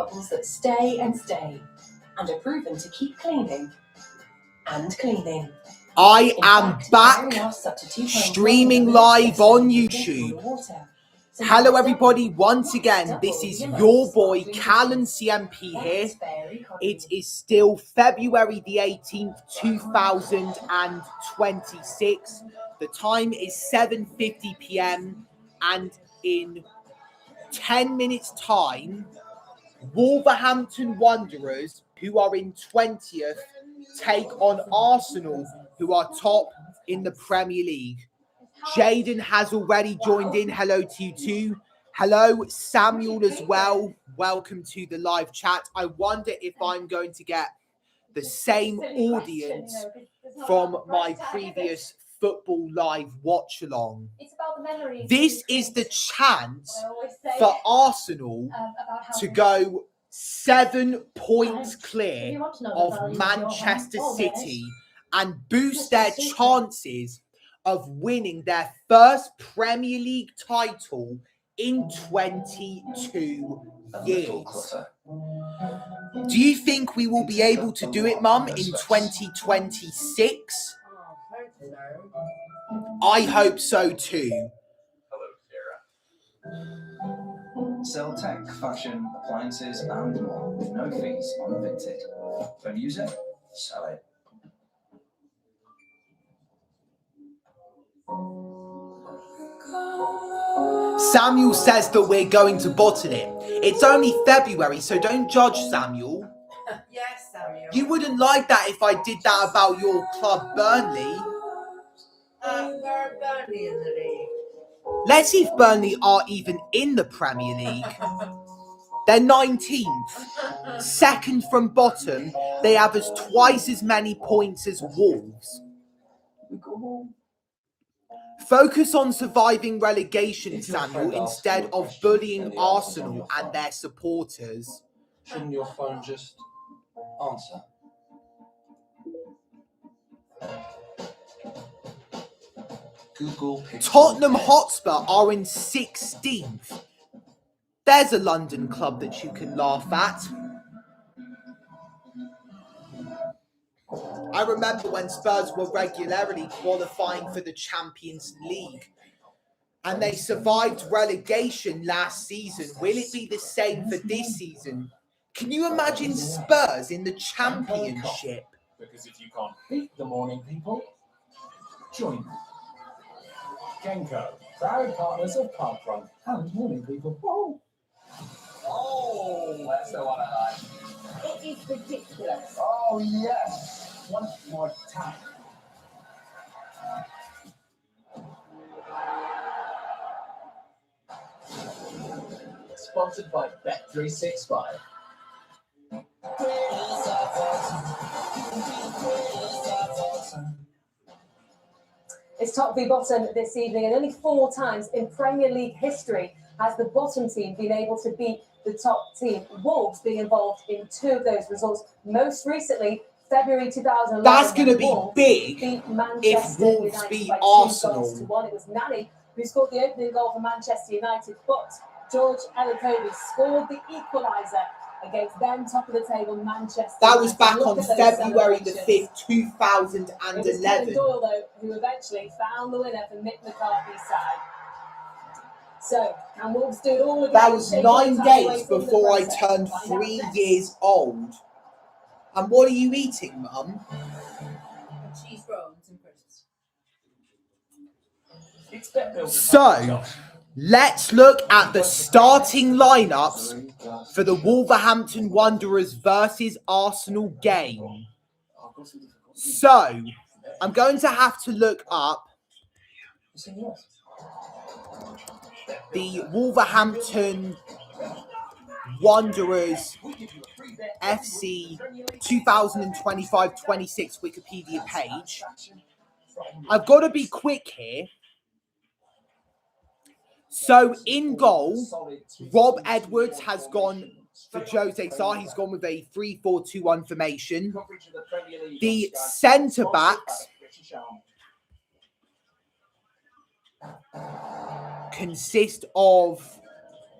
bubbles that stay and stay and are proven to keep cleaning and cleaning. I am back streaming live on YouTube. Hello everybody, once again, this is your boy Callum CMP here. It is still February the 18th, 2026. The time is 7:50 p.m. and in 10 minutes time, Wolverhampton Wanderers, who are in 20th, take on Arsenal, who are top in the Premier League. Jaden has already joined in. Hello to you too. Hello, Samuel as well. Welcome to the live chat. I wonder if I'm going to get the same audience from my previous football live watch along. This is the chance for Arsenal to go 7 points clear of Manchester City and boost their chances of winning their first Premier League title in 22 years. Do you think we will be able to do it, Mum, in 2026? I hope so too. Sell tech, fashion, appliances, and more with no fees on Vinted. Don't use it, sell it. Samuel says that we're going to bottle it. It's only February, so don't judge, Samuel. Yes, Samuel. You wouldn't like that if I did that about your club, Burnley. Where are Burnley in the league? Let's see if Burnley are even in the Premier League. They're 19th. Second from bottom. They have twice as many points as Wolves. Focus on surviving relegation, Samuel, instead of bullying Arsenal and their supporters. Shouldn't your phone just answer? Google Pixel. Tottenham Hotspur are in 16th. There's a London club that you can laugh at. I remember when Spurs were regularly qualifying for the Champions League and they survived relegation last season. Will it be the same for this season? Can you imagine Spurs in the Championship? Because if you can't beat the morning people, join them. Genko, proud partners of Parkrun and morning people. Whoa. Oh, that's the one I like. It is ridiculous. Oh, yes. One more time. Sponsored by Bet365. It's top v bottom this evening, and only 4 times in Premier League history has the bottom team been able to beat the top team. Wolves being involved in 2 of those results. Most recently, February 2011. That's going to be big if Wolves beat Arsenal. It was Nani who scored the opening goal for Manchester United, but George Elokobi scored the equaliser against them, top of the table, Manchester. That was back on February the 5th, 2011. It was Kevin Doyle, though, who eventually found the winner for Mick McCarthy's side. So, and Wolves do it all again. That was 9 days before I turned 3 years old. And what are you eating, Mum? Cheese rolls and crisps. So, let's look at the starting lineups for the Wolverhampton Wanderers versus Arsenal game. So, I'm going to have to look up the Wolverhampton Wanderers FC 2025-26 Wikipedia page. I've got to be quick here. So in goal, Rob Edwards has gone for Jose Sarr. He's gone with a 3-4-2-1 formation. The centre-backs consist of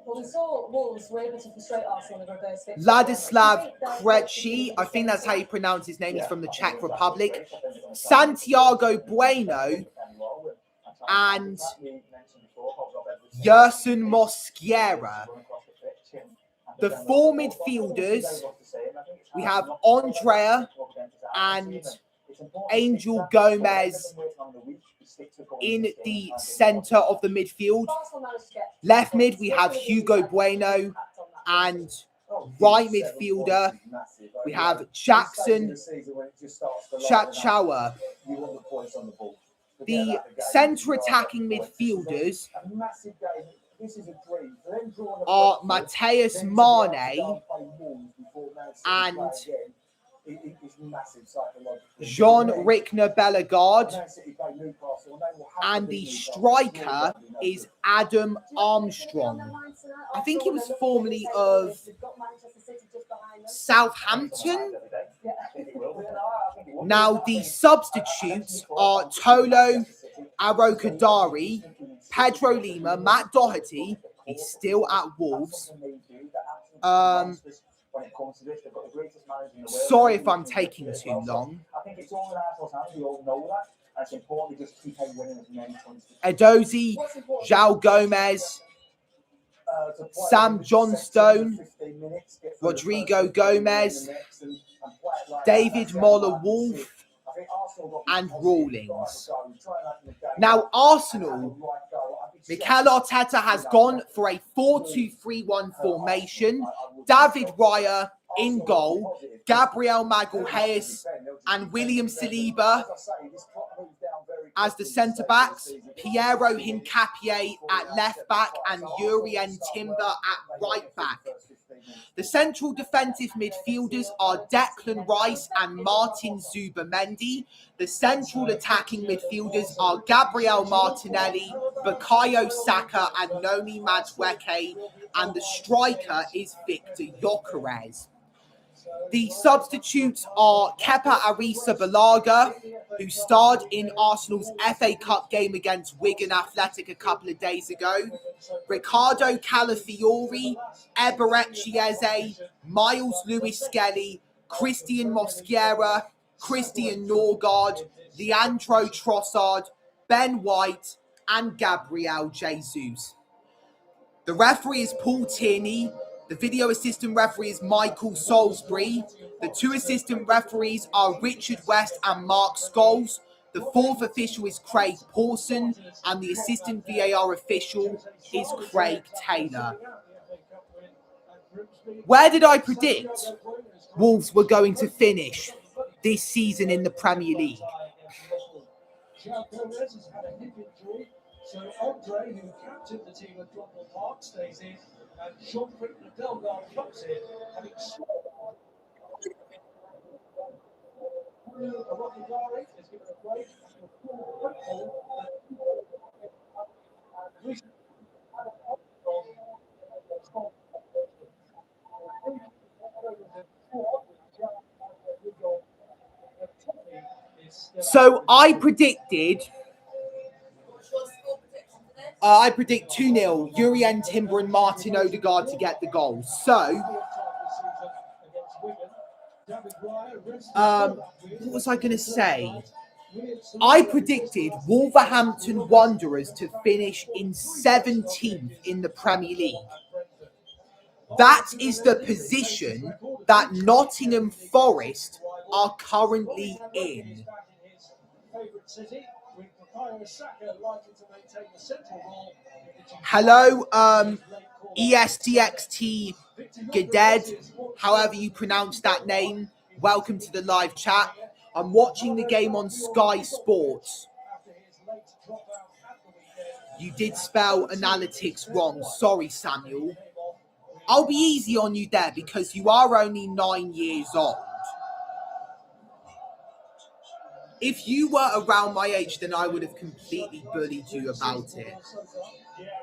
Well, we saw Wolves were able to frustrate Arsenal in the reverse fixture. Ladislav Krejci, I think that's how you pronounce his name. He's from the Czech Republic. Santiago Bueno and Yerson Mosquera. The four midfielders, we have Andrea and Angel Gomez in the centre of the midfield. Left mid, we have Hugo Bueno, and right midfielder, we have Jackson Chachawa. The centre attacking midfielders are Mateus Mane and Jean Rickner Bellegarde, and the striker is Adam Armstrong. I think he was formerly of Southampton. Now the substitutes are Tolo Arokadari, Pedro Lima, Matt Doherty. He's still at Wolves. Sorry if I'm taking too long. Edozie, João Gomez, Sam Johnstone, Rodrigo Gomez, David Moller-Wolf, and Rawlings. Now, Arsenal, Mikel Arteta has gone for a 4-2-3-1 formation. David Raya in goal, Gabriel Magalhaes and William Saliba as the centre-backs, Piero Hincapié at left-back and Jurrien Timber at right-back. The central defensive midfielders are Declan Rice and Martin Zubimendi. The central attacking midfielders are Gabriel Martinelli, Bukayo Saka and Noni Madueke, and the striker is Victor Gyökeres. The substitutes are Kepa Arrizabalaga, who starred in Arsenal's FA Cup game against Wigan Athletic a couple of days ago, Ricardo Calafiori, Eberechi Eze, Miles Lewis-Skelly, Christian Mosquera, Christian Norgard, Leandro Trossard, Ben White, and Gabriel Jesus. The referee is Paul Tierney. The video assistant referee is Michael Salisbury. The two assistant referees are Richard West and Mark Scholes. The fourth official is Craig Pawson, and the assistant VAR official is Craig Taylor. Where did I predict Wolves were going to finish this season in the Premier League? So Andre, who captained the team at Dropwell Park, stays in, and Sean Rickner Bellegarde comes in, having scored. Arokadari is given a break after a poor So I predicted... I predict 2-0, Jurrien Timber and Martin Odegaard to get the goals. So, what was I going to say? I predicted Wolverhampton Wanderers to finish in 17th in the Premier League. That is the position that Nottingham Forest are currently in. Hello, ESTXT Gaded, however you pronounce that name. Welcome to the live chat. I'm watching the game on Sky Sports. You did spell analytics wrong. Sorry, Samuel. I'll be easy on you there because you are only 9 years old. If you were around my age, then I would have completely bullied you about it. Yeah,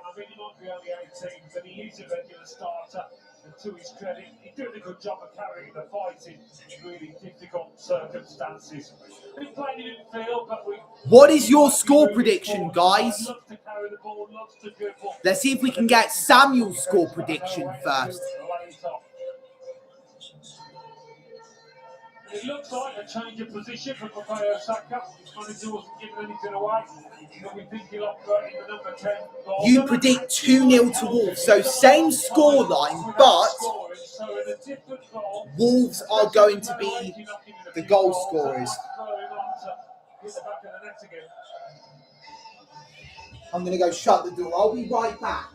I mean, he might be only 18, but he is a regular starter To his credit, he's doing a good job of carrying the fight in really difficult circumstances. Been playing in midfield, but we. What is your score prediction, guys? Loves to carry the ball, loves to dribble. Let's see if we can get Samuel's score prediction first. It looks like a change of position for Bukayo Saka. His manager wasn't giving anything away. But we think he'll operate in the number 10 role. You predict 2-0 to Wolves, so same scoreline, but So in a different role, Wolves are going to be the goal scorers. Hit the back of the net again. I'm going to go shut the door. I'll be right back.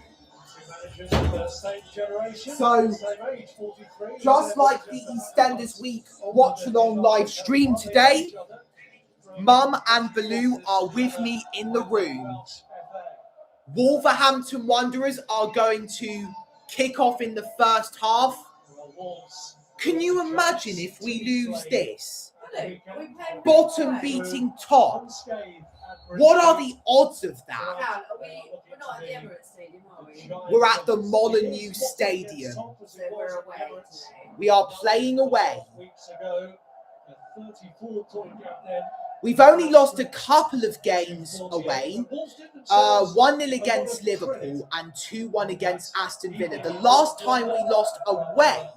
Same generation, So, same age, 43. just like the EastEnders Week Watchalong live stream today, Mum and Baloo are with me in the room. Wolverhampton Wanderers are going to kick off in the first half. Can you imagine if we lose this? Bottom beating top. What are the odds of that? We're not at the Emirates Stadium, are we? We're at the Molineux Stadium. So we're away today. We are playing away. Weeks ago, a 34-point gap then. We've only lost a couple of games away. 1-0 against Liverpool and 2-1 against Aston Villa. The last time we lost away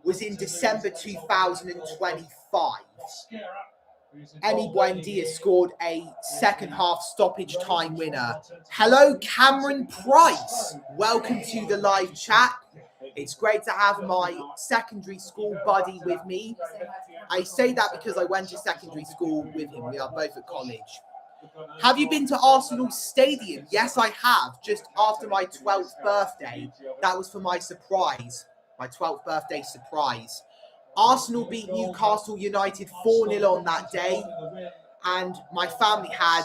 was in December 2025. Emi Buendia scored a second half stoppage time winner. Hello, Cameron Price. Welcome to the live chat. It's great to have my secondary school buddy with me. I say that because I went to secondary school with him. We are both at college. Have you been to Arsenal Stadium? Yes, I have. Just after my 12th birthday. That was for my surprise. My 12th birthday surprise. Arsenal beat Newcastle United 4-0 on that day. And my family had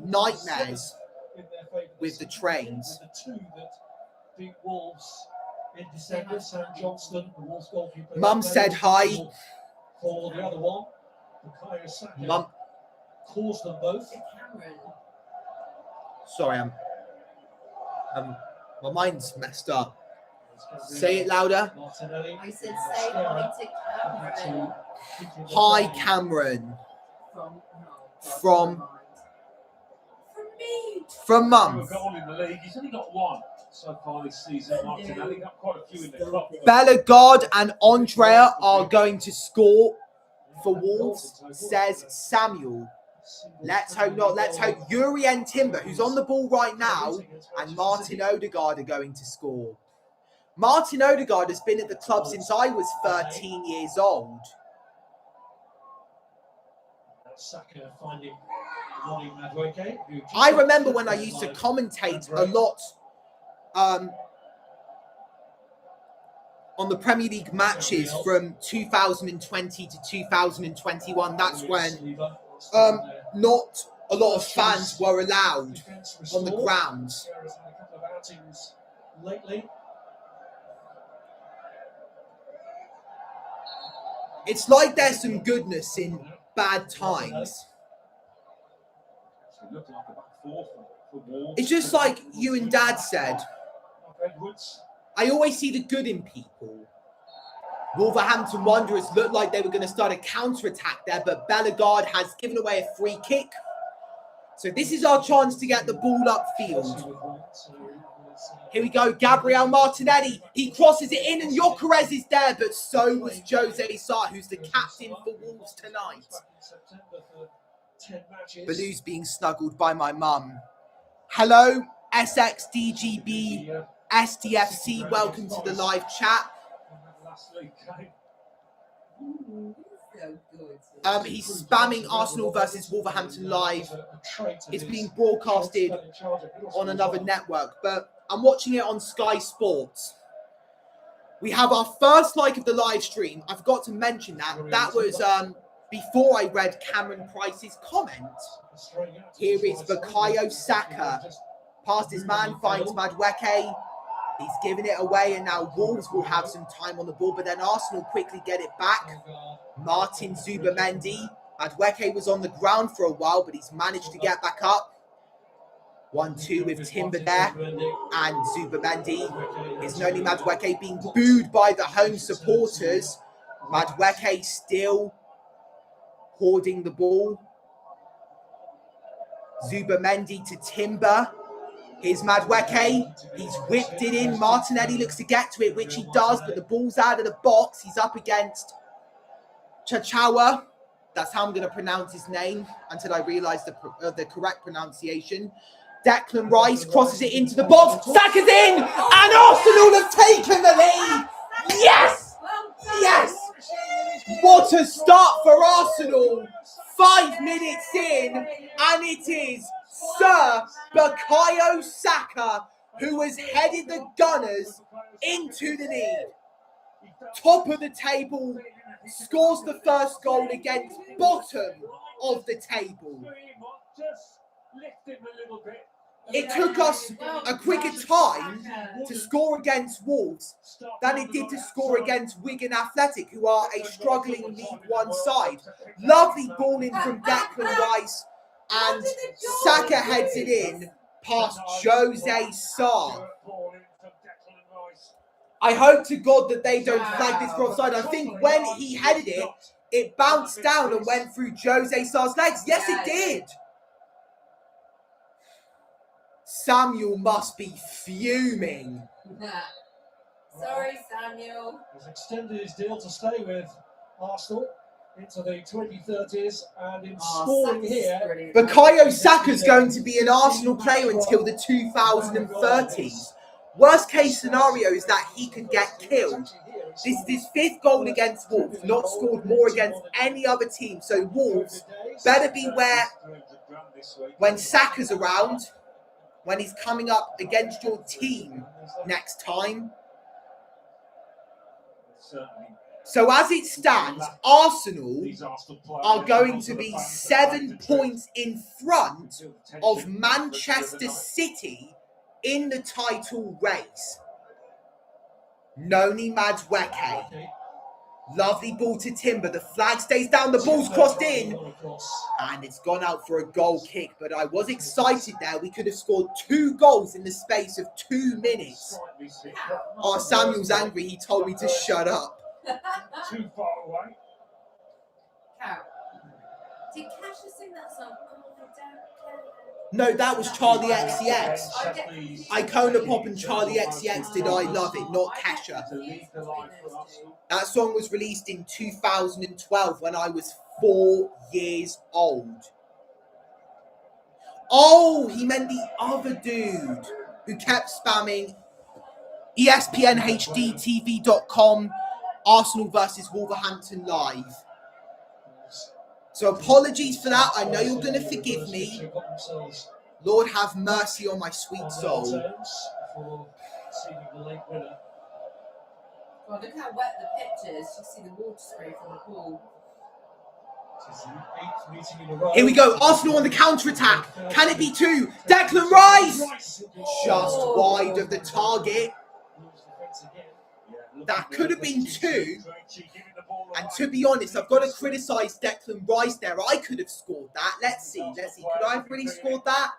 nightmares with the trains. Mum said hi. Mum. Caused them both. Sorry, my mind's messed up. Say it louder. I said say hi to Cameron. Hi, Cameron. From me. From Mum. Goal in the league. He's only got one so far this season. Martinelli got quite a few in the club. Bellegarde and Andrea are going to score for Wolves, says Samuel. Let's hope not. Let's hope Jurrien Timber, who's on the ball right now, and Martin Odegaard are going to score. Martin Odegaard has been at the club since I was 13 years old. I remember when I used to commentate a lot on the Premier League matches from 2020 to 2021. That's when not a lot of fans were allowed on the grounds. It's like there's some goodness in bad times. It's just like you and Dad said. I always see the good in people. Wolverhampton Wanderers looked like they were going to start a counter-attack there, but Bellegarde has given away a free kick. So this is our chance to get the ball upfield. Here we go, Gabriel Martinelli. He crosses it in and Gyökeres is there, but so was Jose Sarr, who's the captain for Wolves tonight. Baloo's being snuggled by my mum. Hello, SXDGB, STFC. Welcome to the live chat. He's spamming Arsenal versus Wolverhampton live. It's being broadcasted on another network, but I'm watching it on Sky Sports. We have our first like of the live stream. I forgot to mention that. That was before I read Cameron Price's comment. Here is Bukayo Saka. Past his man, finds Madueke. He's giving it away, and now Wolves will have some time on the ball, but then Arsenal quickly get it back. Martin Zubamendi. Madueke was on the ground for a while, but he's managed to get back up. 1-2 with Timber there, and Zubamendi. Is Noni Madueke being booed by the home supporters. Madueke still hoarding the ball. Zubamendi to Timber. Here's Madueke. He's whipped it in. Martinelli looks to get to it, which he does, but the ball's out of the box. He's up against Chachawa. That's how I'm going to pronounce his name until I realise the correct pronunciation. Declan Rice crosses it into the box. Saka's in! And Arsenal have taken the lead! Yes! Yes! What a start for Arsenal! 5 minutes in, and it is Sir Bukayo Saka who has headed the Gunners into the lead. Top of the table, scores the first goal against bottom of the table. It took us a quicker time to score against Wolves than it did to score against Wigan Athletic, who are a struggling League One side. Lovely ball in from Declan Rice, and Saka heads it in past Jose Sarr. I hope to God that they don't flag this for offside. I think when he headed it, it bounced down and went through Jose Sarr's legs. Yes, it did. Samuel must be fuming. Sorry, Samuel. He's extended his deal to stay with Arsenal into the 2030s, and in scoring here, Bukayo Saka's going to be an Arsenal player until the 2030s. Worst case scenario is that he could get killed. This is his 5th goal against Wolves, not scored more against any other team. So Wolves better beware when Saka's around, when he's coming up against your team next time. So as it stands, Arsenal are going to be 7 points in front of Manchester City in the title race. Noni Madueke. Lovely ball to Timber. The flag stays down. The ball's crossed in. And it's gone out for a goal kick. But I was excited there. We could have scored 2 goals in the space of 2 minutes. Oh, Samuel's angry. He told me to shut up. too far away. Carol, did Casher sing that song? No, that was Charlie XCX. Icona Pop and Charlie XCX did I Love It, not Kesha. That song was released in 2012 when I was 4 years old. Oh, he meant the other dude who kept spamming ESPNHDTV.com, Arsenal versus Wolverhampton live. So apologies for that. I know you're going to forgive me. Lord have mercy on my sweet soul. Well, look how wet the pitch is. You see the water spray from the pool. Here we go. Arsenal on the counter-attack. Can it be 2? Declan Rice! Just wide of the target. That could have been 2. And to be honest, I've got to criticise Declan Rice there. I could have scored that. Let's see. Could I have really scored that?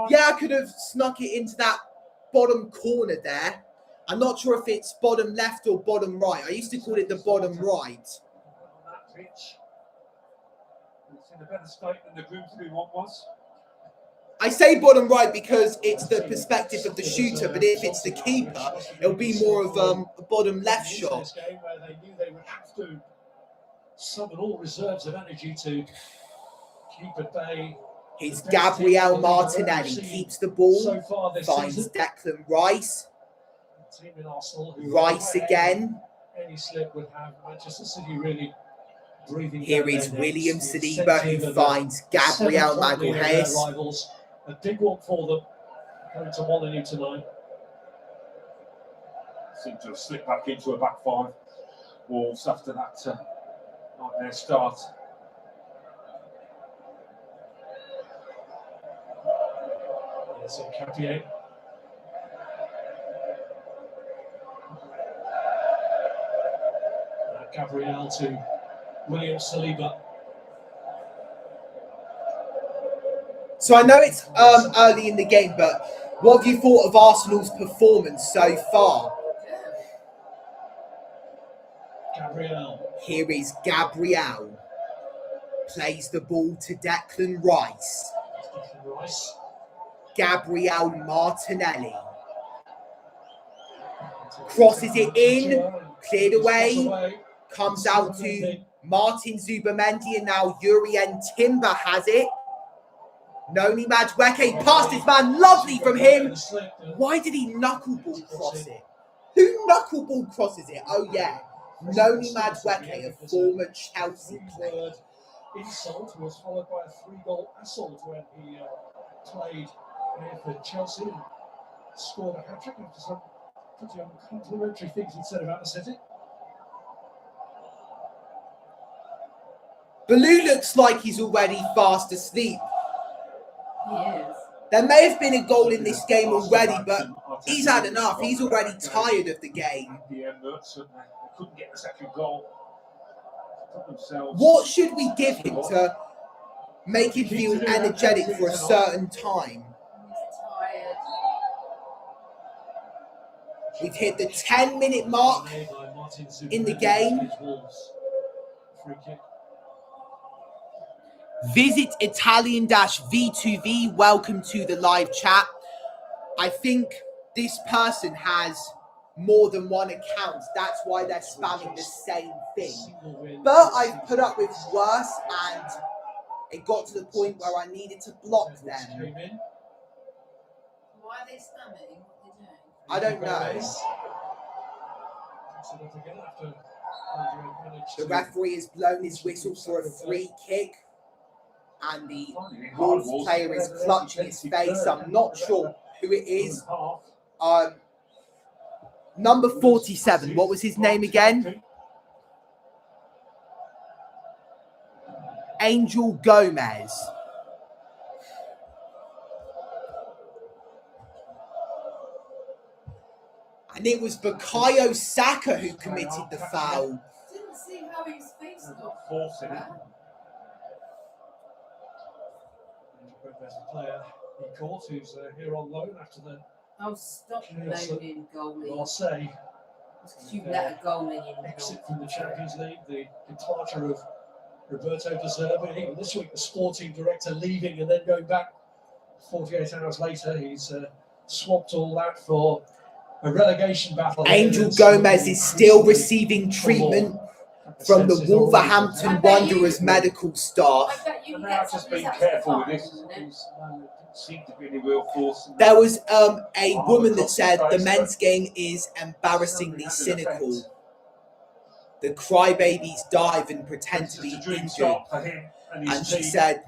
Yeah, I could have snuck it into that bottom corner there. I'm not sure if it's bottom left or bottom right. I used to call it the bottom right. It's in a better state than the Grimsby one was. I say bottom right because it's the perspective of the shooter, but if it's the keeper, it'll be more of a bottom left shot. Where they knew they would have to summon all reserves of energy to keep at bay. It's Gabriel Martinelli, keeps the ball, finds Declan Rice. Rice again. Any slip would have Manchester City really breathing. Here is William Saliba who finds Gabriel Magalhaes. A big one for them. Going to Molyneux tonight. Seemed to have slipped back into a back 5. Wolves after that nightmare start. Yes, Capier. Gabriel to William Saliba. So I know it's early in the game, but what have you thought of Arsenal's performance so far? Gabriel. Here is Gabriel. Plays the ball to Declan Rice. Declan Rice. Gabriel Martinelli. Crosses it in, cleared away, comes out to Martin Zubamendi, and now Jurien Timber has it. Noni Madueke past his man, lovely from him. Why did he knuckleball cross it? Who knuckleball crosses it? Oh yeah, Noni Madueke, a former Chelsea player. Insult was followed by a 3-goal assault when he played for Chelsea and scored a hat-trick after some pretty uncomplimentary things he'd said about the city. Baloo looks like he's already fast asleep. He is. There may have been a goal in this game already, but he's had enough. He's already tired of the game. They couldn't get the second goal. What should we give him to make him feel energetic for a certain time? He's tired. We've hit the 10-minute mark in the game. Visit Italian-V2V. Welcome to the live chat. I think this person has more than one account. That's why they're spamming the same thing. But I've put up with worse, and it got to the point where I needed to block them. Why are they spamming? What are they doing? I don't know. The referee has blown his whistle for a free kick, and the Wolves player is clutching his face. I'm not sure who it is. Number 47, what was his name again? Angel Gomez. And it was Bukayo Saka who committed the foul. Didn't see how his face got forcing it. Best player he caught, who's here on loan after the Oh, stop loaning goalie. Marseille Because you let a goalie in. exit from the Champions League, the departure of Roberto De Zerbi, even this week the sporting director leaving and then going back 48 hours later. He's swapped all that for a relegation battle. Angel Gomez is still receiving treatment from the Wolverhampton Wanderers medical staff. I've just been careful with this. Seemed to be any real force. There was a woman that said the men's game is embarrassingly cynical. The crybabies dive and pretend to be injured. And she said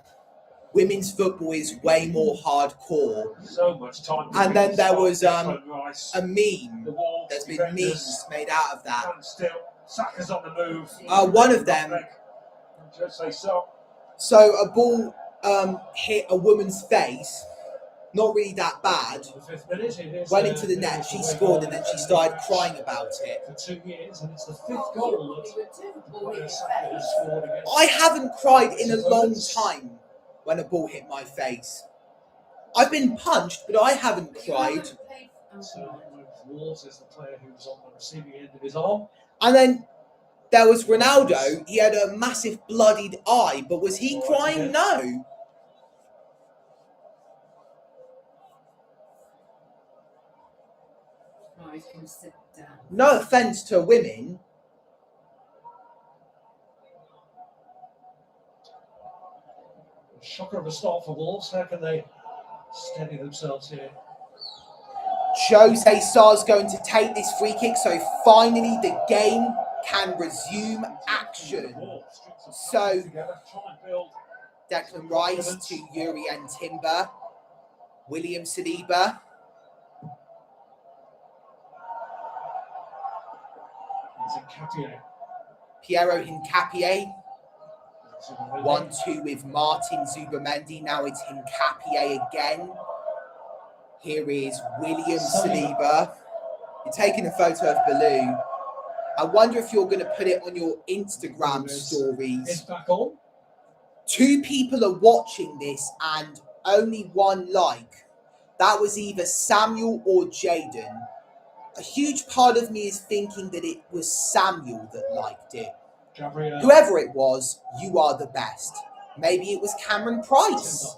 women's football is way more hardcore. So much time. And then there was a meme. There's been memes made out of that. Saka's on the move. One of them. Just say so. So a ball hit a woman's face, not really that bad, went into the net, she scored, and then she started crying about it. For 2 years, and it's the 5th goal that I haven't cried in a long time when a ball hit my face. I've been punched, but I haven't cried. So Wolves is the player who was on the receiving end of his arm. And then there was Ronaldo. He had a massive bloodied eye, but was he crying? No. Oh, he's going to sit down. No offence to women. Shocker of a start for Wolves. How can they steady themselves here? Jose Sarr's going to take this free kick, so finally the game can resume action. So Declan Rice to Jurien Timber, William Saliba. Piero Hincapié. 1-2 with Martin Zubamendi. Now it's Hincapié again. Here is William Saliba. You're taking a photo of Baloo. I wonder if you're going to put it on your Instagram stories. 2 people are watching this, and only one like. That was either Samuel or Jaden. A huge part of me is thinking that it was Samuel that liked it. Gabriel. Whoever it was, you are the best. Maybe it was Cameron Price.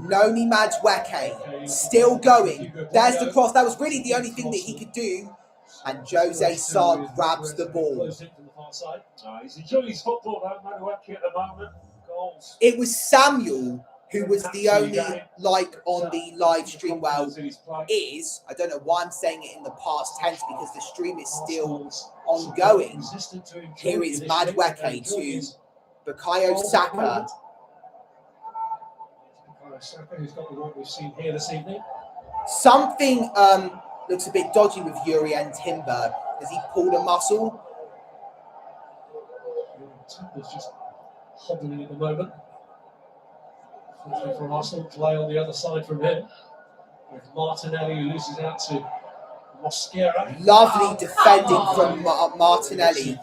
Noni Madweke, still going. There's the cross. That was really the only thing that he could do. And Jose Sarr grabs the ball. He's enjoying his football, that Madweke at the moment. Goals. It was Samuel who was the only like on the live stream. Well, is, I don't know why I'm saying it in the past tense because the stream is still ongoing. Here is Madweke to Bukayo Saka. Who's got the work we've seen here this evening. Something looks a bit dodgy with Yuri and Timber. Has he pulled a muscle? Timber's just hobbling at the moment. Fortunately for Arsenal, play on the other side from him. With Martinelli who loses out to Mosquera. Lovely defending from Martinelli.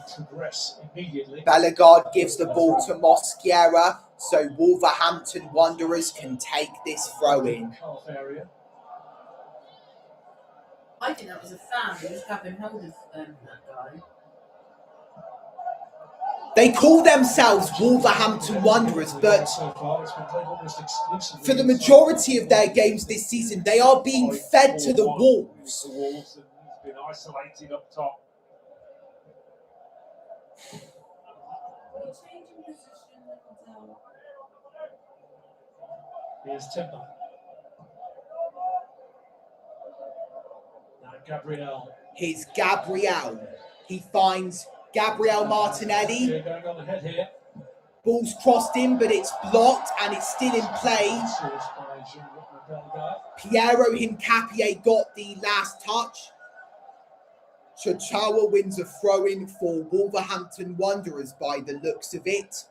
Bellegarde gives the ball to Mosquera, so Wolverhampton Wanderers can take this throw in. I think that was a fan who was grabbing hold of that guy. They call themselves Wolverhampton Wanderers, but for the majority of their games this season, they are being fed to the Wolves. He's been isolated up top. Here's Timber. Now Gabriel. Here's Gabriel. He finds Gabriel Martinelli. Going on ahead here. Ball's crossed in, but it's blocked and it's still in play. Piero Hincapié got the last touch. Chachawa wins a throw-in for Wolverhampton Wanderers by the looks of it.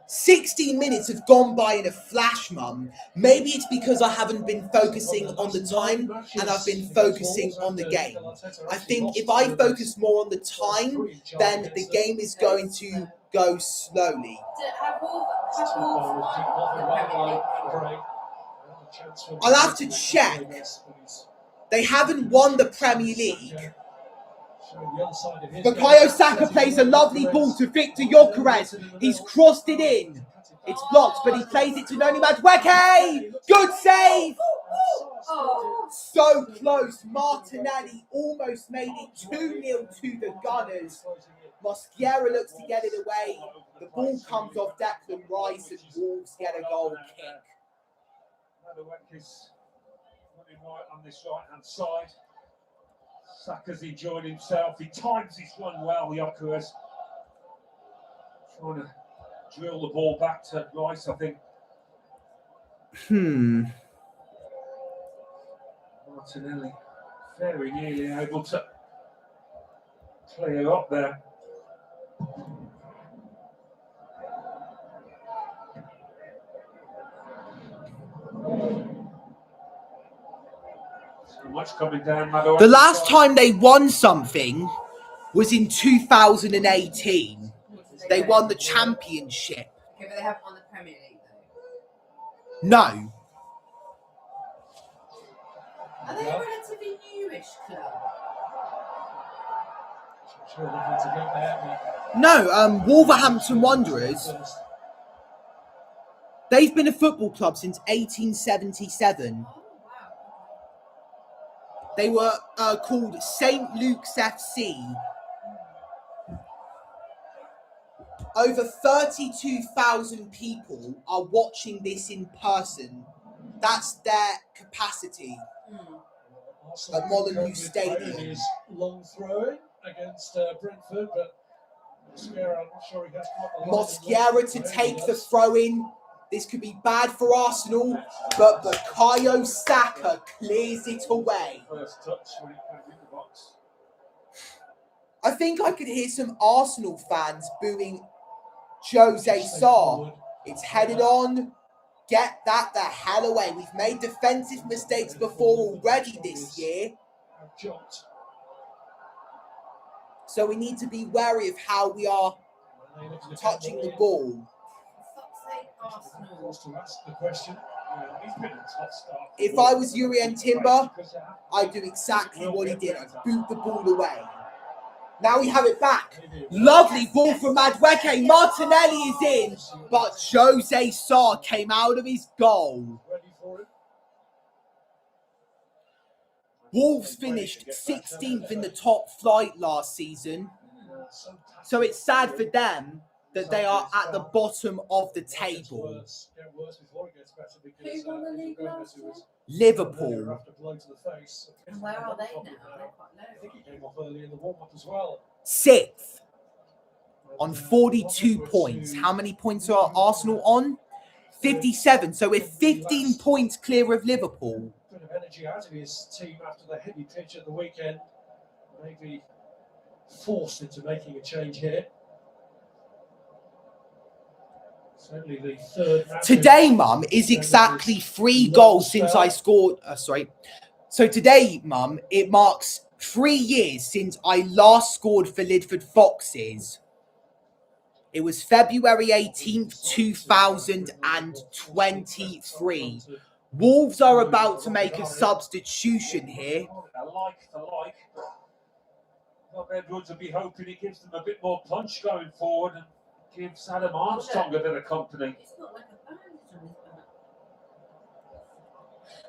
16 minutes have gone by in a flash, Mum. Maybe it's because I haven't been focusing on the time and I've been focusing on the game. I think if I focus more on the time, then the game is going to go slowly. I'll have to check. They haven't won the Premier League. Bukayo Saka plays a lovely ball to Victor Gyökeres. He's crossed it in. It's blocked, but he plays it to Noni Madweke. Good save. So close. Martinelli almost made it 2-0 to the Gunners. Mosquera looks to get it away. The ball comes off Declan Rice and Wolves get a goal kick. Madweke's running right on this right-hand side. Saka's enjoyed himself. He times his run well, Gyökeres. Trying to drill the ball back to Rice, I think. Martinelli very nearly able to clear up there. So much coming down, Madweke. The last time they won something was in 2018. They won the championship. Okay, but they haven't won the Premier League though. No. Are they a relatively newish club? No, Wolverhampton Wanderers, they've been a football club since 1877. Oh, wow. They were called St. Luke's FC. Over 32,000 people are watching this in person. That's their capacity at Molyneux Stadium. Long throwing against Brentford, but Mosquera, I'm not sure he has quite the Mosquera to take the throw-in. This could be bad for Arsenal, but Bukayo Saka clears it away. First touch when it came in the box. I think I could hear some Arsenal fans booing Jose Sarr. It's headed on. Get that the hell away. We've made defensive mistakes before already this year. So we need to be wary of how we are touching the ball. For fuck's sake, Arsenal. Wants to ask the question. He's been a tough start. If I was Yuri and Timber, I'd do exactly what he did. I'd boot the ball away. Now we have it back. Lovely ball from Madueke. Martinelli is in, but Jose Sarr came out of his goal. Ready for it? Wolves finished 16th in the top flight last season, so it's sad for them that they are at the bottom of the table. Who won the league last year? Liverpool. And where are they now? They're quite low. I think he came off early in the warm-up as well. 6th on 42 points. How many points are Arsenal on? 57. So we're 15 points clear of Liverpool. Bit of energy out of his team after the heavy pitch at the weekend. Maybe forced into making a change here. Certainly the third match. Today, Mum, is exactly 3 goals since I scored. So today, Mum, it marks 3 years since I last scored for Lidford Foxes. It was February 18th, 2023. Wolves are about to make a substitution here. I like the like. Well, Edwards will be hoping it gives them a bit more punch going forward and gives Adam Armstrong a bit of company. It's not like a bandage on his back.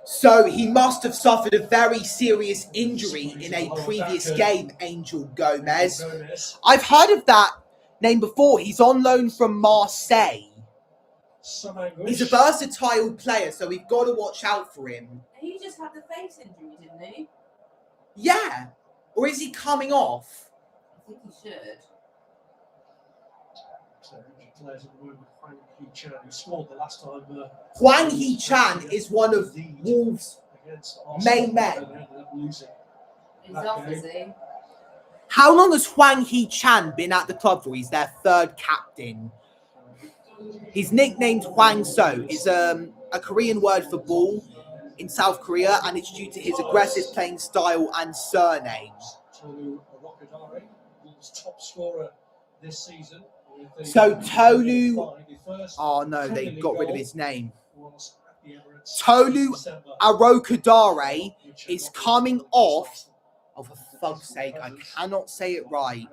So he must have suffered a very serious injury in a previous game, Angel Gomez. I've heard of that name before. He's on loan from Marseille. He's a versatile player, so we've got to watch out for him. He just had the face injury, didn't he? Yeah. Or is he coming off? I think he should. Players at the moment, Hwang Hee-chan, who scored the last time. Hwang Hee-chan is one of Wolves' main men. He's off, is he? How long has Hwang Hee-chan been at the club for? He's their 3rd captain. He's nicknamed Hwang So. It's a Korean word for ball in South Korea, and it's due to his aggressive playing style and surname. Tolu Arokadare, Wolves' top scorer this season. So Tolu, oh no, they got rid of his name. Tolu Arokadare is coming off. Oh, for fuck's sake, I cannot say it right.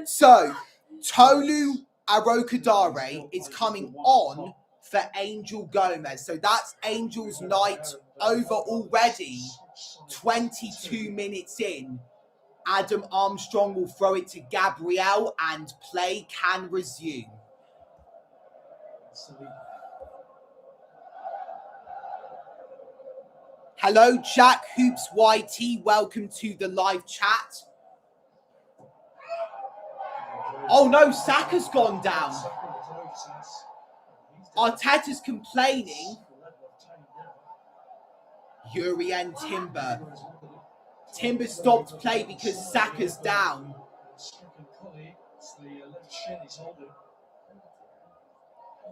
So Tolu Arokadare is coming on for Angel Gomez. So that's Angel's night over already. 22 minutes in. Adam Armstrong will throw it to Gabriel and play can resume. Hello, Jack Hoops YT. Welcome to the live chat. Oh no, Saka's gone down. Arteta's complaining. Yuri and Timber. Timber stopped play because Saka's down.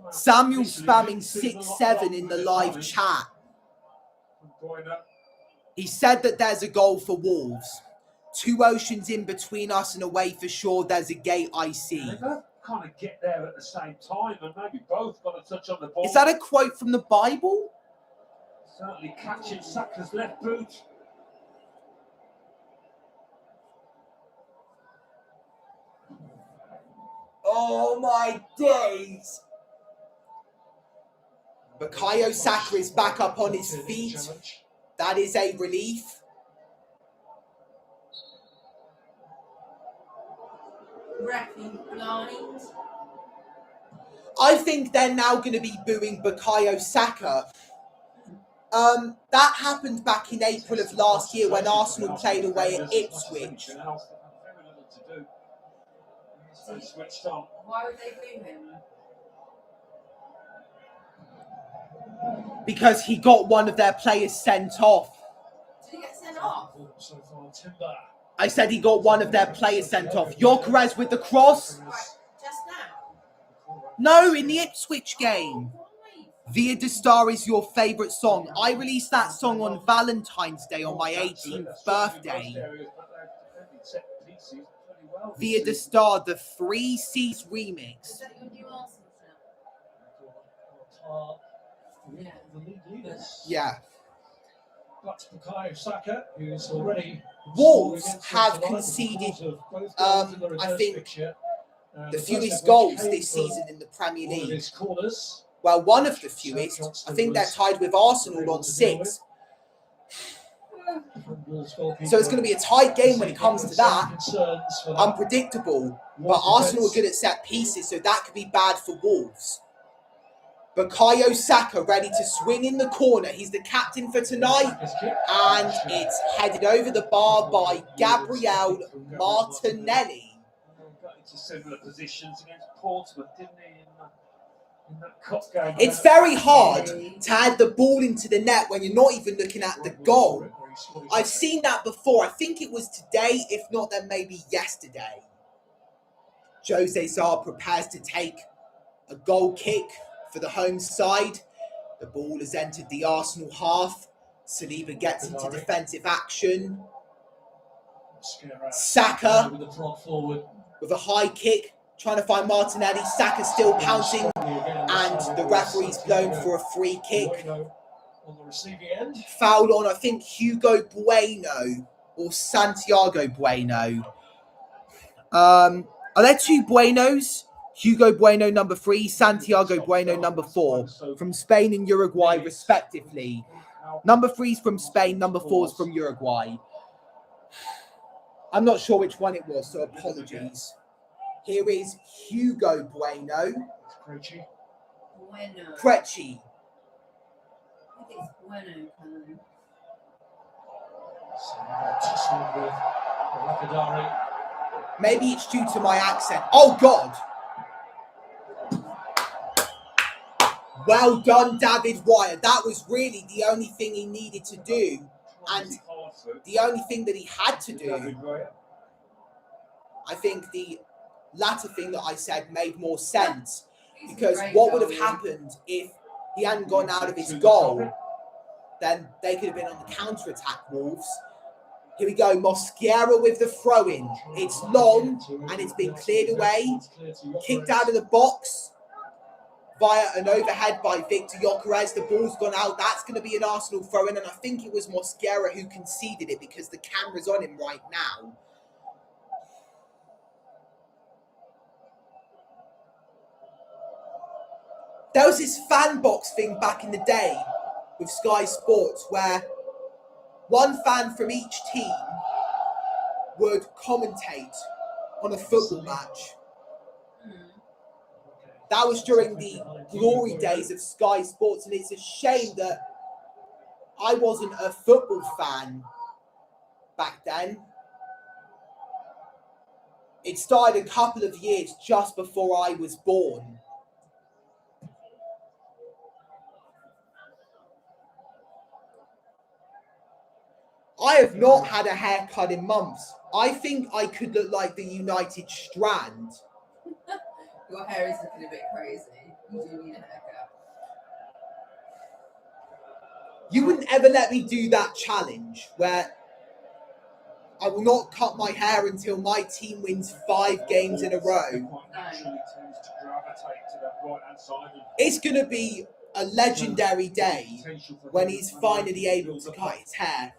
Samuel spamming 6-7 in the live chat. He said that there's a goal for Wolves. 2 oceans in between us and away for sure. There's a gate I see. They both kind of get there at the same time and maybe both got a touch on the ball. Is that a quote from the Bible? Certainly catching Saka's left boot. Oh my days! Bukayo Saka is back up on his feet. That is a relief. Wrecking blind. I think they're now going to be booing Bukayo Saka. That happened back in April of last year when Arsenal played away at Ipswich. Switched on. Why would they boo him? Because he got one of their players sent off. Did he get sent off? So far, Timber. I said he got one of their players sent off. Gyökeres with the cross. Right, just now. No, in the Ipswich game. Why? Via de Star is your favourite song. I released that song on Valentine's Day on my 18th birthday. via the star, the Three Seas remix. Is that your new Arsenal shirt? The league leaders. Yeah. But Bukayo Saka, who's already Wolves scored against have us tonight conceded, because of both goals in the I reserve think, fixture. the first fewest of which goals came this from season in the Premier one of League. his corners. Well, one of the fewest. I think they're tied with Arsenal on 6. So it's going to be a tight game when it comes to that. Unpredictable. But Arsenal are good at set pieces, so that could be bad for Wolves. Bukayo Saka ready to swing in the corner. He's the captain for tonight. And it's headed over the bar by Gabriel Martinelli. Got into similar positions against Portsmouth, didn't he? In that cup game. It's very hard to add the ball into the net when you're not even looking at the goal. I've seen that before. I think it was today, if not then maybe yesterday. Jose Sarr prepares to take a goal kick for the home side. The ball has entered the Arsenal half. Saliba gets into defensive action. Saka with a high kick, trying to find Martinelli. Saka still pouncing, and the referee's blown for a free kick. On the receiving end. Foul on, I think, Hugo Bueno or Santiago Bueno. Are there 2 Buenos? Hugo Bueno number 3, Santiago Bueno number 4, from Spain and Uruguay respectively. Number 3's from Spain, number 4's from Uruguay. I'm not sure which one it was, so apologies. Here is Hugo Bueno. Preci. I think it's Bueno, Callum. Maybe it's due to my accent. Oh, God. Well done, David Wire. That was really the only thing he needed to do. And the only thing that he had to do. I think the latter thing that I said made more sense. Because what would have happened if he hadn't gone out of his goal? Then they could have been on the counter-attack, Wolves. Here we go, Mosquera with the throw-in. It's long, and it's been cleared away. Kicked out of the box via an overhead by Victor Gyökeres. The ball's gone out. That's going to be an Arsenal throw-in, and I think it was Mosquera who conceded it because the camera's on him right now. There was this fan box thing back in the day with Sky Sports where one fan from each team would commentate on a football match. That was during the glory days of Sky Sports, and it's a shame that I wasn't a football fan back then. It started a couple of years just before I was born. I have not had a haircut in months. I think I could look like the United Strand. Your hair is looking a bit crazy. You do need a haircut. You wouldn't ever let me do that challenge where I will not cut my hair until my team wins 5 games in a row. It's going to be a legendary day when he's finally able to cut his hair.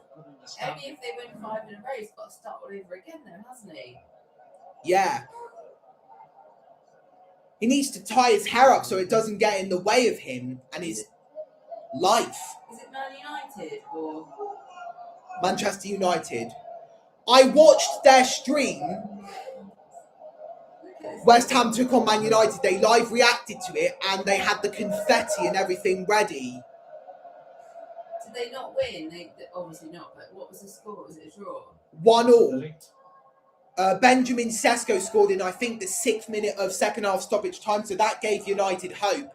Maybe if they win 5 in a row, he's got to start all over again though, hasn't he? Yeah. He needs to tie his hair up so it doesn't get in the way of him and his life. Is it Man United or Manchester United? I watched their stream. West Ham took on Man United. They live reacted to it and they had the confetti and everything ready. Did they not win? They obviously not, but what was the score? Was it a draw? 1-1. Benjamin Sesko scored in, I think, the 6th minute of second half stoppage time, so that gave United hope.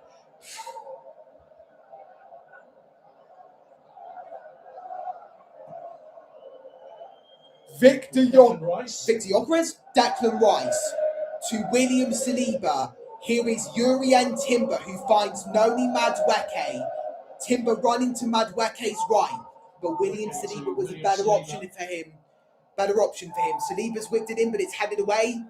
Victor Gyökeres, Declan Rice to William Saliba. Here is Urien Timber, who finds Noni Madueke. Timber running to Madueke's right, but William Saliba was a better option for him better option for him. Saliba's whipped it in, but it's headed away.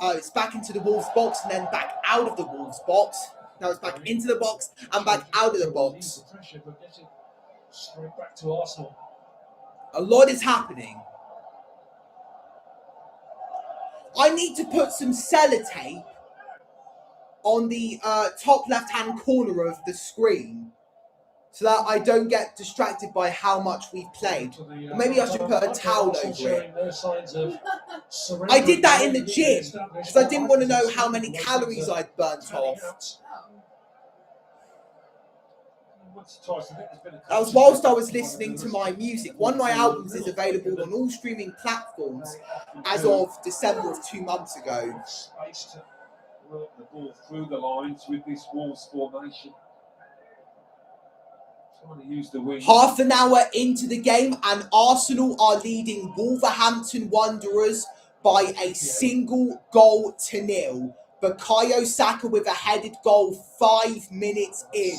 It's back into the Wolves box and then back out of the Wolves box. Now it's back into the box and back out of the box. Straight back to Arsenal. A lot is happening. I need to put some sellotape on the top left-hand corner of the screen so that I don't get distracted by how much we've played. Or maybe I should put a towel over it. I did that in the gym because I didn't want to know how many calories I'd burnt off. That was whilst I was listening to my music. One of my albums is available on all streaming platforms as of December of 2 months ago. Space to work the ball through the lines with this Wolves formation. Trying to use the wing. Half an hour into the game and Arsenal are leading Wolverhampton Wanderers by a single goal to nil. Bukayo Saka with a headed goal 5 minutes in.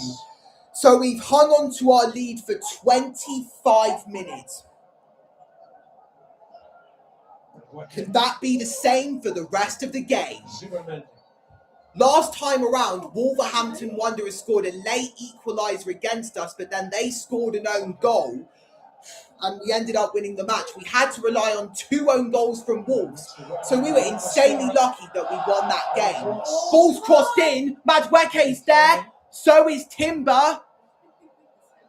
So we've hung on to our lead for 25 minutes. Can that be the same for the rest of the game? Last time around, Wolverhampton Wanderers scored a late equaliser against us, but then they scored an own goal and we ended up winning the match. We had to rely on 2 own goals from Wolves, so we were insanely lucky that we won that game. Ball's crossed in, Madueke's there, so is Timber.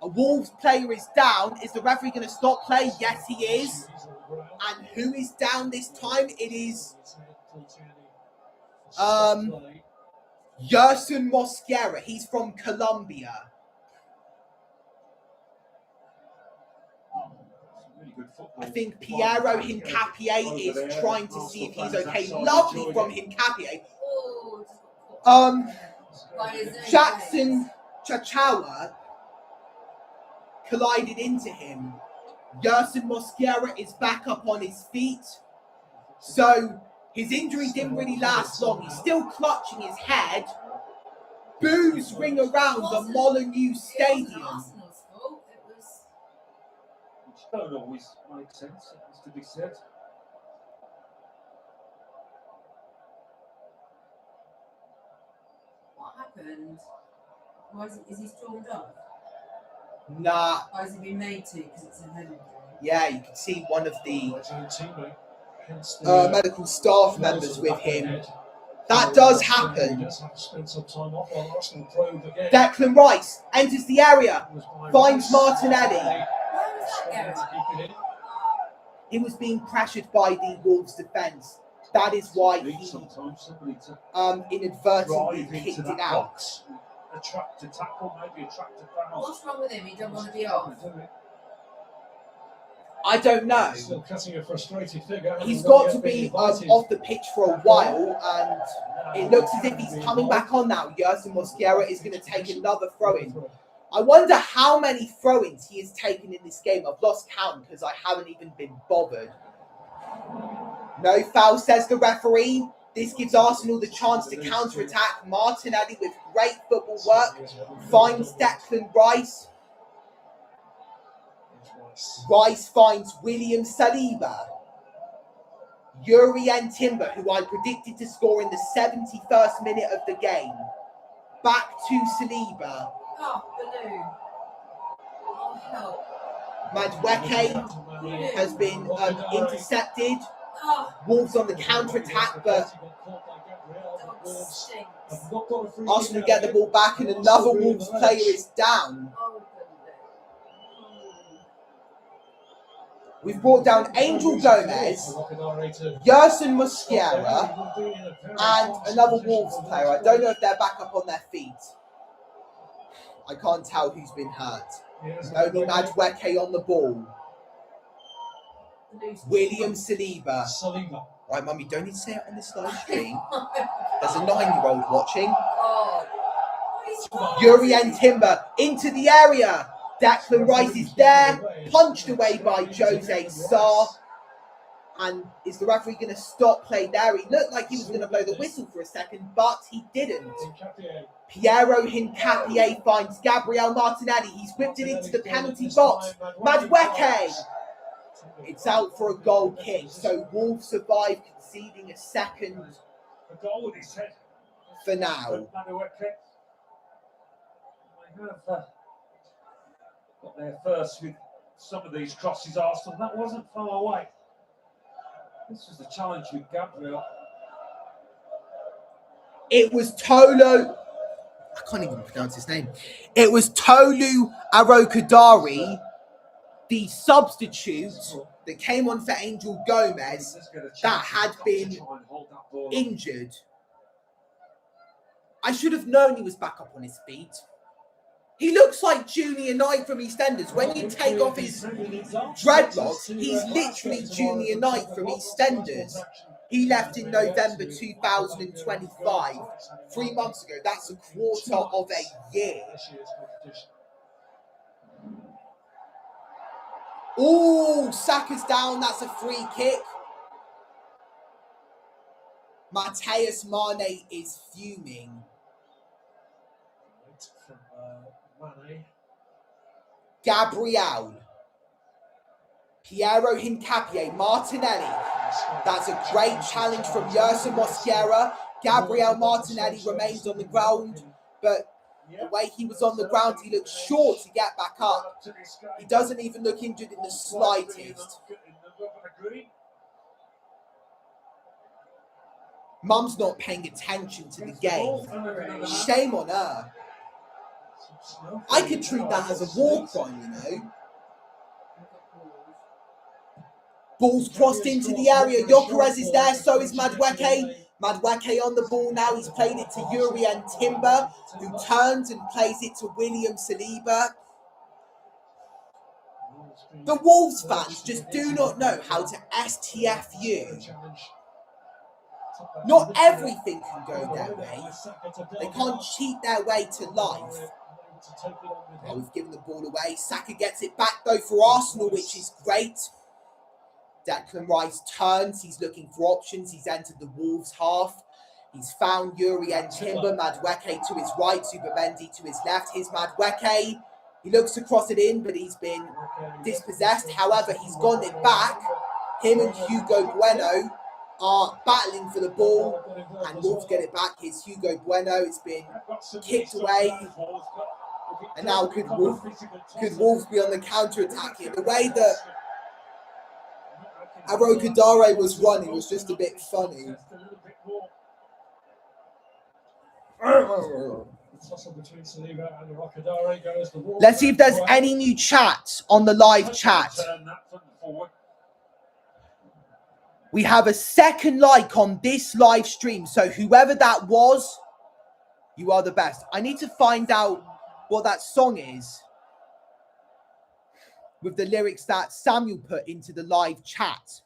A Wolves player is down. Is the referee going to stop play? Yes, he is. And who is down this time? It is Yerson Mosquera. He's from Colombia. I think Piero Hincapié is trying to see if he's okay. Lovely from Hincapié. Jackson Chachawa collided into him. Yerson Mosquera is back up on his feet. So his injury didn't really last long. He's still clutching his head. Boos ring around the Molineux Stadium. Which don't always make sense, it has to be said. What happened? Why is he stormed up? Nah. Or has he been made to because it's a head injury? Yeah, you can see one of the medical staff members with him. That does happen. Declan Rice enters the area, finds Martinelli. He was being pressured by the Wolves defence. That is why he inadvertently kicked it out. Attract to tackle, maybe attract to foul. What's wrong with him? He don't want to be off. I don't know. Still cutting a frustrated figure. He's got to be off the pitch for a while, and it looks as if he's coming back on now. Yerson Mosquera is going to take another throw-in. I wonder how many throw-ins he has taken in this game. I've lost count because I haven't even been bothered. No foul, says the referee. This gives Arsenal the chance to counter-attack. Martinelli with great football work finds Declan Rice. Rice finds William Saliba. Jurrien Timber, who I predicted to score in the 71st minute of the game. Back to Saliba. Oh, Baloo. Oh, help. Madueke has been intercepted. Oh, Wolves on the counter-attack, but dog stinks. Arsenal get the ball back and another Wolves player is down. Oh, Baloo. We've brought down Angel Gomez, Yerson Mosquera, and another Wolves player. I don't know if they're back up on their feet. I can't tell who's been hurt. Only Madueke on the ball. William Saliba. Right, Mummy, don't need to say it on this live stream. There's a 9-year-old watching. Jurrien Timber into the area. Declan Rice is there, punched away by Jose Sarr. And is the referee going to stop play there? He looked like he was going to blow the whistle for a second, but he didn't. Piero Hincapié finds Gabriel Martinelli. He's whipped it into the penalty box. Madueke It's out for a goal kick, so Wolves survive conceding a second A goal with his head. for now. They have got there first with some of these crosses, Arsenal. That wasn't far away. This was the challenge with Gabriel. It was Tolu. I can't even pronounce his name. It was Tolu Arokadari, the substitute that came on for Angel Gomez, that had been injured. I should have known he was back up on his feet. He looks like Junior Knight from EastEnders. When you take off his dreadlocks, he's literally Junior Knight from EastEnders. He left in November 2025, 3 months ago. That's a quarter of a year. Oh, Saka's down. That's a free kick. Mateus Mane is fuming. Gabriel. Piero Hincapié. Martinelli. That's a great challenge from Yerson Mosquera. Gabriel Martinelli remains on the ground, but the way he was on the ground, he looked short to get back up. He doesn't even look injured in the slightest. Mum's not paying attention to the game. Shame on her. I could treat that as a war crime, you know. Ball's crossed into the area. Gyökeres is there, so is Madueke. Madueke on the ball now. He's played it to Jurrien Timber, who turns and plays it to William Saliba. The Wolves fans just do not know how to STFU. Not everything can go their way. They can't cheat their way to life. Oh, we've given the ball away. Saka gets it back though for Arsenal, which is great. Declan Rice turns. He's looking for options. He's entered the Wolves half. He's found Jurrien Timber. Madueke to his right. Zubimendi to his left. Here's Madueke. He looks to cross it in, but he's been dispossessed. However, he's gone it back. Him and Hugo Bueno are battling for the ball, and Wolves get it back. Here's Hugo Bueno. It's been kicked away. And now could Wolves be on the counter-attack here? The way that Arokadare was running was just a bit funny. Let's see if there's any new chat on the live chat. We have a second like on this live stream, so whoever that was, you are the best. I need to find out what that song is with the lyrics that Samuel put into the live chat.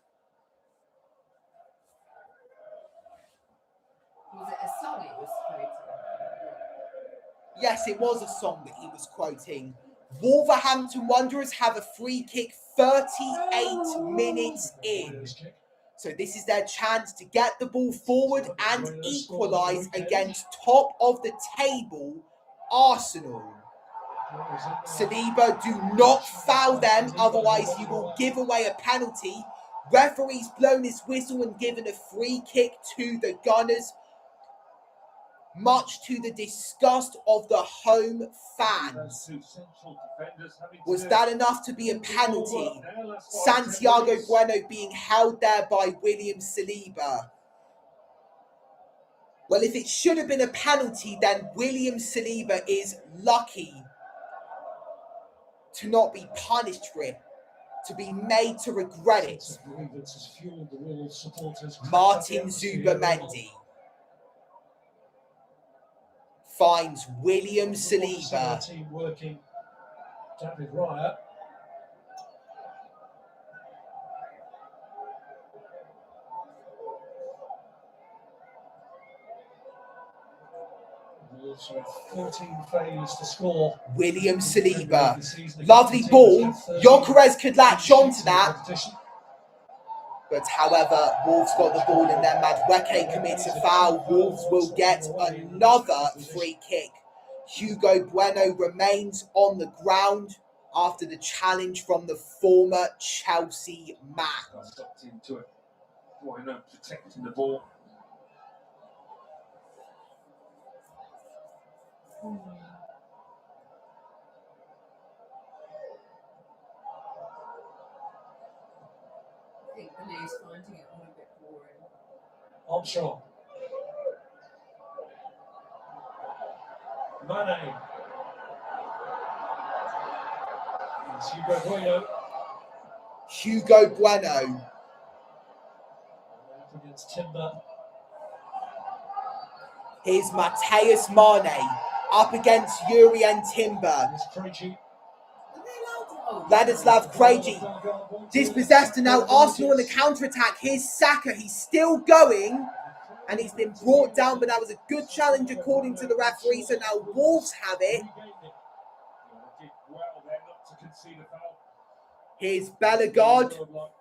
Was it a song it was quoting? Yes, it was a song that he was quoting. Wolverhampton Wanderers have a free kick 38 minutes in. So this is their chance to get the ball forward and equalise against top of the table Arsenal. Saliba, do not foul them, otherwise you will give away a penalty. Referee's blown his whistle and given a free kick to the Gunners, much to the disgust of the home fans. Was that enough to be a penalty? Santiago Bueno being held there by William Saliba. Well, if it should have been a penalty, then William Saliba is lucky to not be punished for it, to be made to regret it. Martin Zubimendi finds William Saliba. David Raya. Also 14 failures to score. William Saliba. Lovely ball. Gyökeres could latch on to that. But however, Wolves got the ball and then Madueke commits a foul. Wolves will get another free kick. Hugo Bueno remains on the ground. after the challenge from the former Chelsea man. I stopped into it. Why not protecting the ball? I think Billy's finding it all a bit boring. Armstrong. Mane. It's Hugo Bueno. Hugo Bueno. Up against Timber. Here's Mateus Mane up against Jurien Timber. It's Krejci. Ladislav Krejci dispossessed, and now Arsenal on the counter-attack. Here's Saka. He's still going, and he's been brought down, but that was a good challenge according to the referee. So now Wolves have it. Did well there not to concede a foul. Here's Bellegarde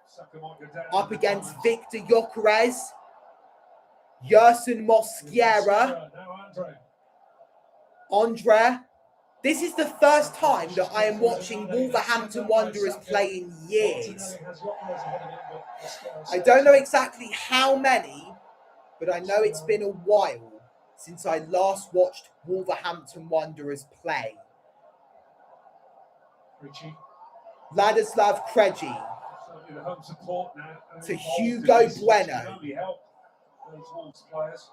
Saka might go down. up against Victor Gyökeres. Yerson Mosquera. Now Andre. Andre. This is the first time that I am watching Wolverhampton Wanderers play in years. I don't know exactly how many, but I know it's been a while since I last watched Wolverhampton Wanderers play. Krejci. Ladislav Krejci Certainly the home support now. to Hugo Can Bueno. only help those Wolves players.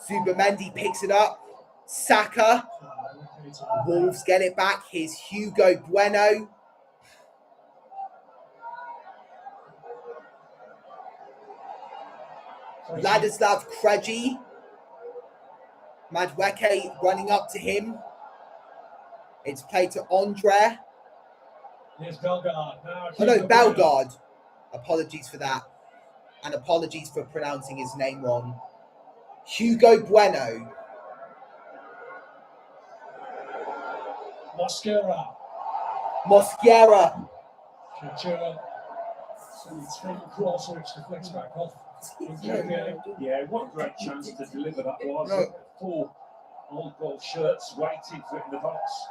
Zubamendi picks it up. Saka. Wolves get it back. Here's Hugo Bueno. Ladislav Krejci. Madueke running up to him. It's played to Andre. Here's Bellegarde. Now Oh no, Hugo Bueno. Bellegarde. Apologies for that. And apologies for pronouncing his name wrong. Hugo Bueno. Mosquera. Mosquera. Ventura. Straight across, which deflects back off. Yeah, what a great chance to deliver that was. No. 4 old gold shirts waiting for it in the box.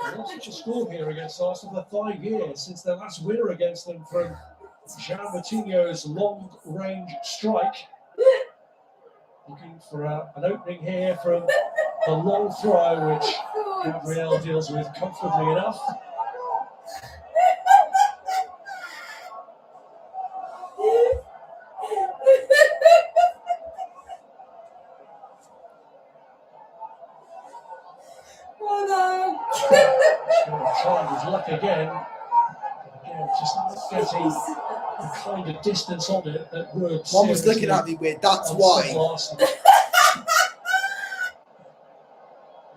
They've not such a score here against Arsenal for 5 years since their last winner against them from Jean Moutinho's long-range strike. Looking for an opening here from the long throw, which Gabriel deals with comfortably enough. Tried his luck again. Again, just not getting the kind of distance on it that would. One was looking at me weird, that's why.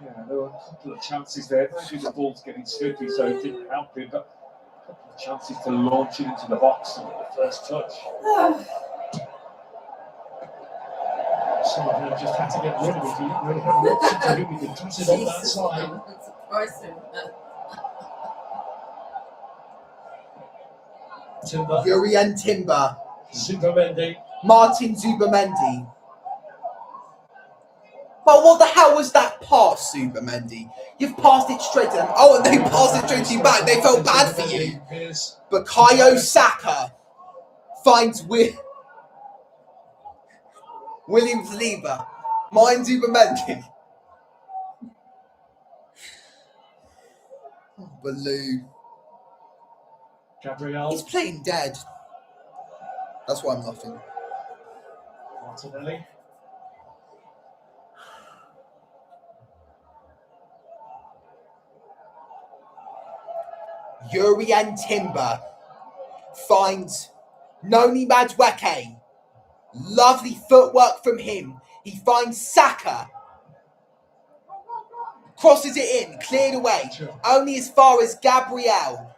Yeah, there were a couple of chances there. Maybe the ball's getting slippy, so it didn't help him, but a couple of chances to launch it into the box and get the first touch. Someone just had to get rid of it. He didn't really have an option to do. He could toss it on that side. Timber. Jurien Timber. Zubamendi. Martin Zubamendi. But what the hell was that pass, Zubamendi? You've passed it straight to them. Oh, and they passed it straight to you back. They felt bad for you. Bukayo Saka finds William Saliba. Mine Zubamendi. Oh, Baloo. Gabriel. He's playing dead. That's why I'm laughing. Martinelli. Jurien Timber finds Noni Madueke. Lovely footwork from him. He finds Saka. Crosses it in, cleared away. Sure. Only as far as Gabriel.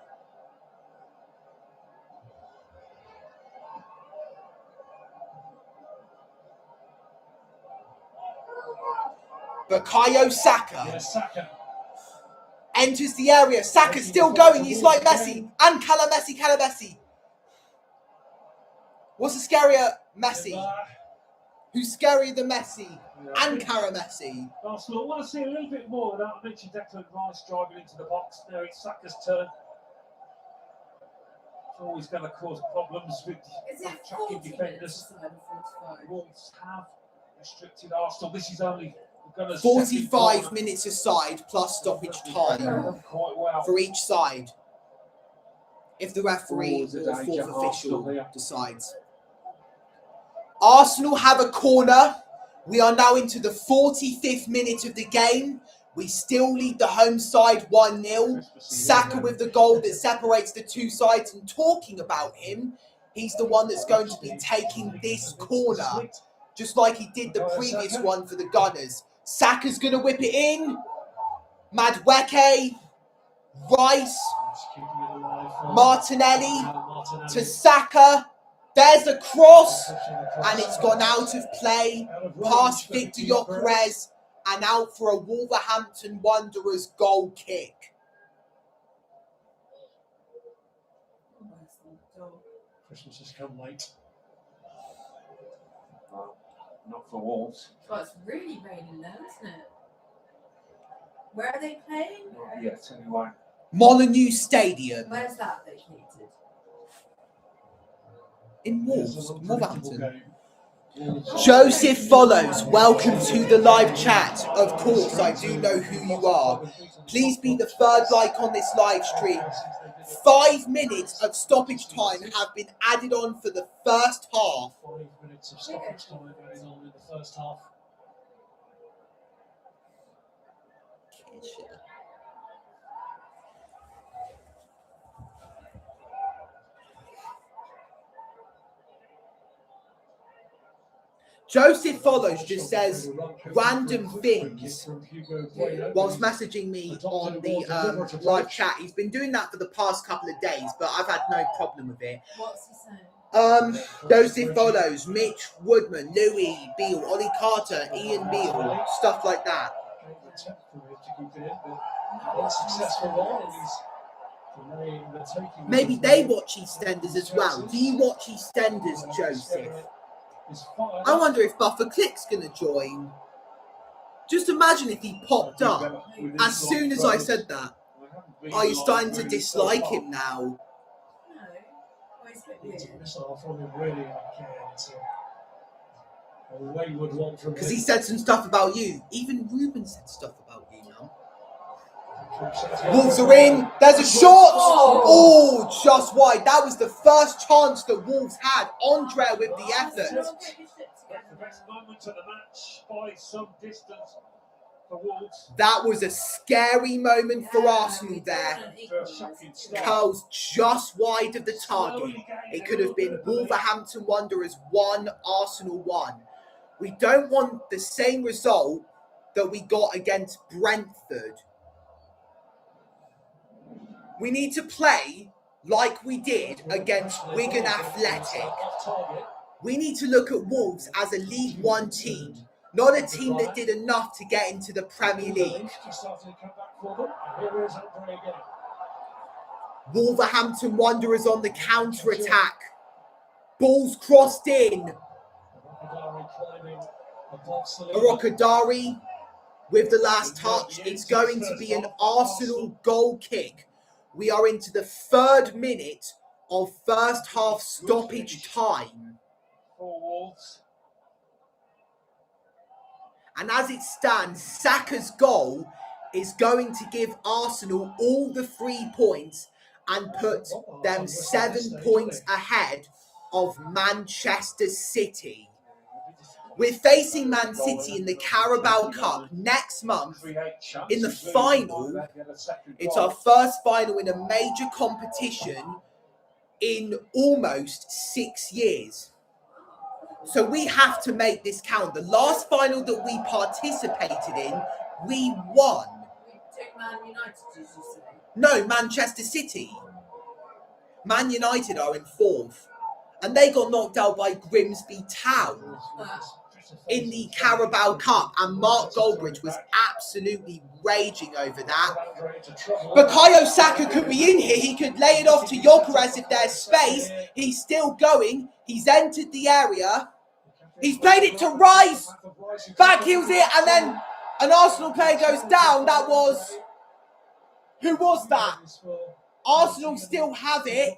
Bukayo Saka. Yes, Saka. Enters the area. Saka's still going. He's like Messi. And Calamessi. What's the scarier? Messi. Timber. Who's scarier than Messi? and Karamessi. Arsenal want to see a little bit more of that. I mentioned Declan Rice driving into the box. Now it's Saka's turn. It's always going to cause problems with Is it tracking 40 minutes defenders. instead of 45? Wolves have restricted Arsenal. This is only going to 45 minutes aside plus stoppage time quite well. for each side. If the referee Towards the or danger, fourth official Arsenal here. decides. Arsenal have a corner. We are now into the 45th minute of the game. We still lead the home side 1-0. Saka with the goal that separates the two sides. And talking about him, he's the one that's going to be taking this corner, just like he did the previous one for the Gunners. Saka's going to whip it in. Madueke, Rice, Martinelli to Saka. There's a cross, and it's gone out of play. Past Victor Gyökeres, and out for a Wolverhampton Wanderers goal kick. Christmas has come late. Well, not for Wolves. Well, it's really raining now, isn't it? Where are they playing? Not yet, anyway. Molineux Stadium Where's that located? in It's Wolves, an Wolverhampton. unpredictable game. Joseph follows. Welcome to the live chat. Of course, I do know who you are. Please be the third like on this live stream. 5 minutes of stoppage time have been added on for the first half. 5 minutes of stoppage time added on in the first half. Joseph follows just says random things whilst messaging me on the live chat. He's been doing that for the past couple of days, but I've had no problem with it. What's he saying? Joseph follows, Mitch Woodman, Louis Beale, Ollie Carter, Ian Beale, stuff like that. Maybe they watch EastEnders as well. Do you watch EastEnders, Joseph? I wonder if Buffer Click's going to join. Just imagine if he popped up as soon as I said that. Are you starting to dislike him now? No. Well, he's a bit weird. Because he said some stuff about you. Even Ruben said stuff about you now. Wolves are in. There's a shot. Oh, just wide. That was the first chance that Wolves had. Andre with the effort. The best moment of the match by some distance for Wolves. That was a scary moment for Arsenal there. Curls just wide of the target. It could have been Wolverhampton Wanderers 1, Arsenal 1. We don't want the same result that we got against Brentford. We need to play like we did against Wigan Athletic. We need to look at Wolves as a League One team, not a team that did enough to get into the Premier League. Wolverhampton Wanderers on the counter-attack. Balls crossed in. Arokadari with the last touch. It's going to be an Arsenal goal kick. We are into the 3rd minute of first half stoppage time. For Wolves. And as it stands, Saka's goal is going to give Arsenal all the 3 points and put them 7 points ahead of Manchester City. We're facing Man City in the Carabao Cup next month in the final. It's our first final in a major competition in almost 6 years. So we have to make this count. The last final that we participated in, we won. We took Man United, did you say? No, Manchester City. Man United are in 4th. And they got knocked out by Grimsby Town in the Carabao Cup, and Mark Goldbridge was absolutely raging over that. Bukayo Saka could be in here. He could lay it off to Gyökeres if there's space. He's still going. He's entered the area. He's played it to Rice. Back heels it, and then an Arsenal player goes down. That was... Who was that? Arsenal still have it.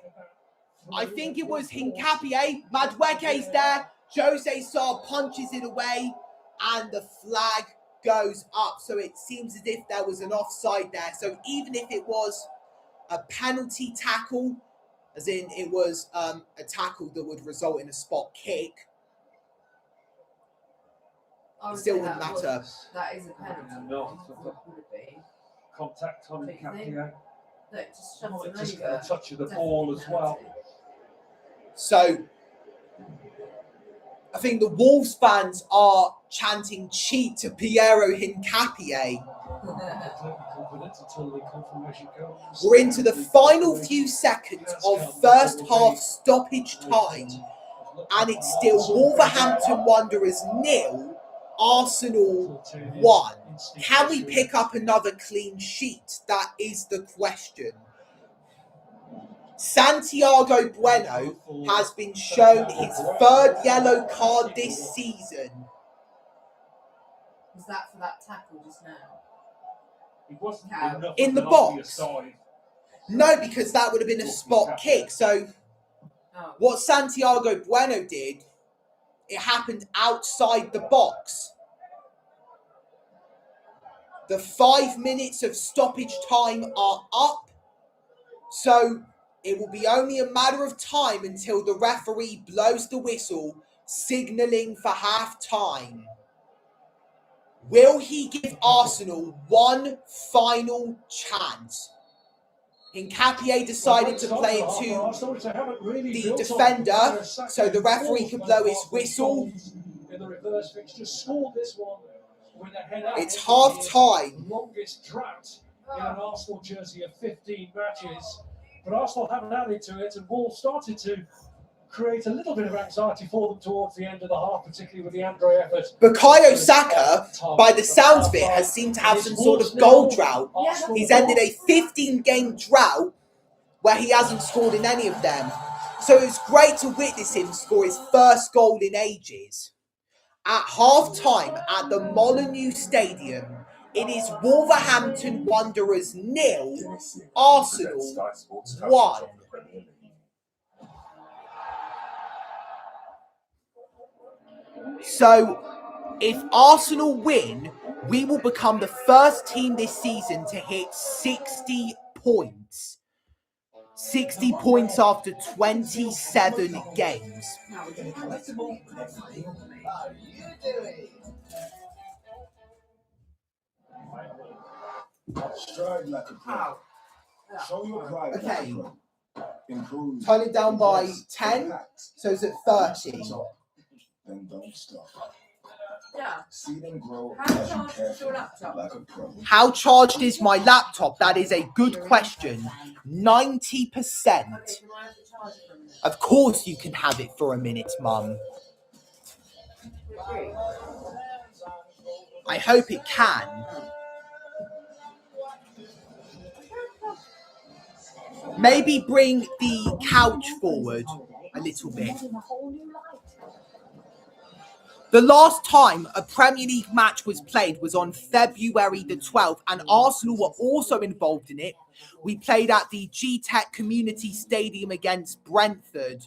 I think it was Hincapié. Madueke's there. Jose Sarr punches it away, and the flag goes up. So it seems as if there was an offside there. So even if it was a penalty tackle, as in it was a tackle that would result in a spot kick, it still wouldn't matter. That is a penalty. No. Would it be? Contact on Hincapié. Look, just shoves him Just over. a touch of the ball as well. So I think the Wolves fans are chanting cheat to Piero Hincapié. We're into the final few seconds of first half stoppage time, and it's still Wolverhampton Wanderers 0, Arsenal 1. Can we pick up another clean sheet? That is the question. Santiago Bueno has been shown his 3rd yellow card this season. Was that for that tackle just now? It wasn't No. enough In of the an box. obvious side. No, because that would have been a spot kick. So Oh. what Santiago Bueno did, it happened outside the box. The 5 minutes of stoppage time are up. So it will be only a matter of time until the referee blows the whistle, signalling for half-time. Will he give Arsenal one final chance? Hincapié decided to play it to the defender, so the referee could blow his whistle. In the reverse fixture, scored this one with a header. It's half-time. Longest drought in an Arsenal jersey of 15 matches. But Arsenal haven't added to it, and Wolves started to create a little bit of anxiety for them towards the end of the half, particularly with the Andre effort. Bukayo Saka, by the sounds of it, has seemed to have some sort of goal drought. He's ended a 15-game drought where he hasn't scored in any of them. So it's great to witness him score his first goal in ages. At half-time at the Molineux Stadium, it is Wolverhampton Wanderers 0, Arsenal 1. So, if Arsenal win, we will become the first team this season to hit 60 points. 60 points after 27 games. Stride like a pro. Show your pride like Okay. a pro. Improve. Turn it down by 10, so it's at 30. Then don't stop. Yeah. See them grow How as you charged care is your for them, laptop? like a pro. How charged is my laptop? That is a good question. 90%. Okay, can I have the charger for a minute? Of course you can have it for a minute, Mum. I hope it can. Maybe bring the couch forward a little bit. The last time a Premier League match was played was on February the 12th, and Arsenal were also involved in it. We played at the G-Tech Community Stadium against Brentford.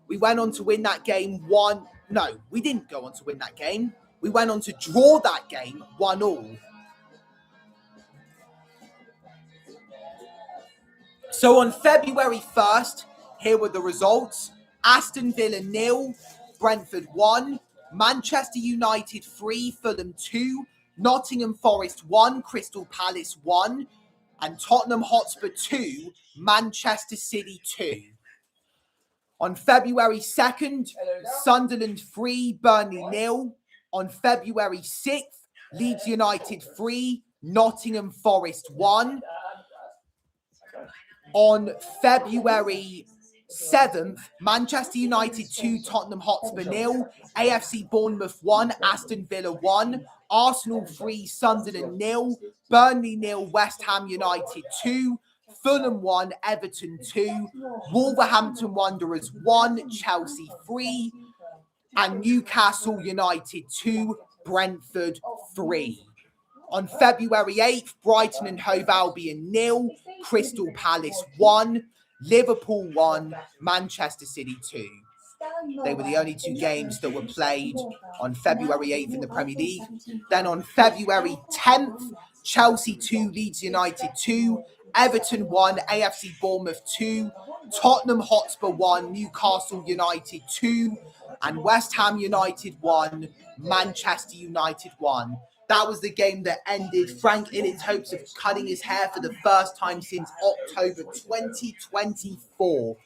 We went on to win that game 1... No, we didn't go on to win that game. We went on to draw that game 1-1. So on February 1st, here were the results. Aston Villa 0, Brentford 1, Manchester United 3, Fulham 2, Nottingham Forest 1, Crystal Palace 1, and Tottenham Hotspur 2, Manchester City 2. On February 2nd, Sunderland 3, Burnley 0. On February 6th, Leeds United 3, Nottingham Forest 1. On February 7th, Manchester United 2, Tottenham Hotspur 0, AFC Bournemouth 1, Aston Villa 1, Arsenal 3, Sunderland 0, Burnley 0, West Ham United 2, Fulham 1, Everton 2, Wolverhampton Wanderers 1, Chelsea 3, and Newcastle United 2, Brentford 3. On February 8th, Brighton and Hove Albion 0, Crystal Palace 1, Liverpool 1, Manchester City 2. They were the only 2 games that were played on February 8th in the Premier League. Then on February 10th, Chelsea 2, Leeds United 2, Everton 1, AFC Bournemouth 2, Tottenham Hotspur 1, Newcastle United 2, and West Ham United 1, Manchester United 1. That was the game that ended Frank Illitt's hopes of cutting his hair for the first time since October 2024.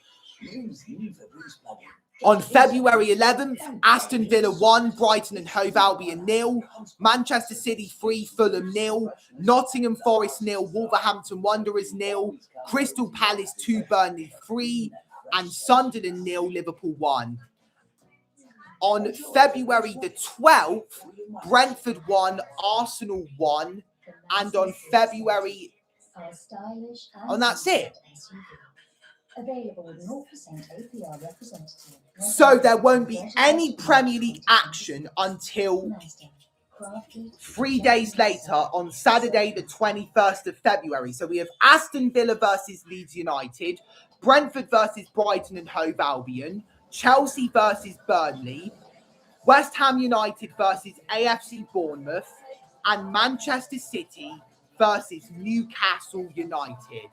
On February 11th, Aston Villa 1, Brighton and Hove Albion 0, Manchester City 3, Fulham 0, Nottingham Forest 0, Wolverhampton Wanderers 0, Crystal Palace 2, Burnley 3, and Sunderland 0, Liverpool 1. On February the 12th, Brentford 1, Arsenal 1, and on February... And that's it. Available with 0% APR representative. So there won't be any Premier League action until 3 days later on Saturday the 21st of February. So we have Aston Villa versus Leeds United, Brentford versus Brighton and Hove Albion, Chelsea versus Burnley, West Ham United versus AFC Bournemouth, and Manchester City versus Newcastle United.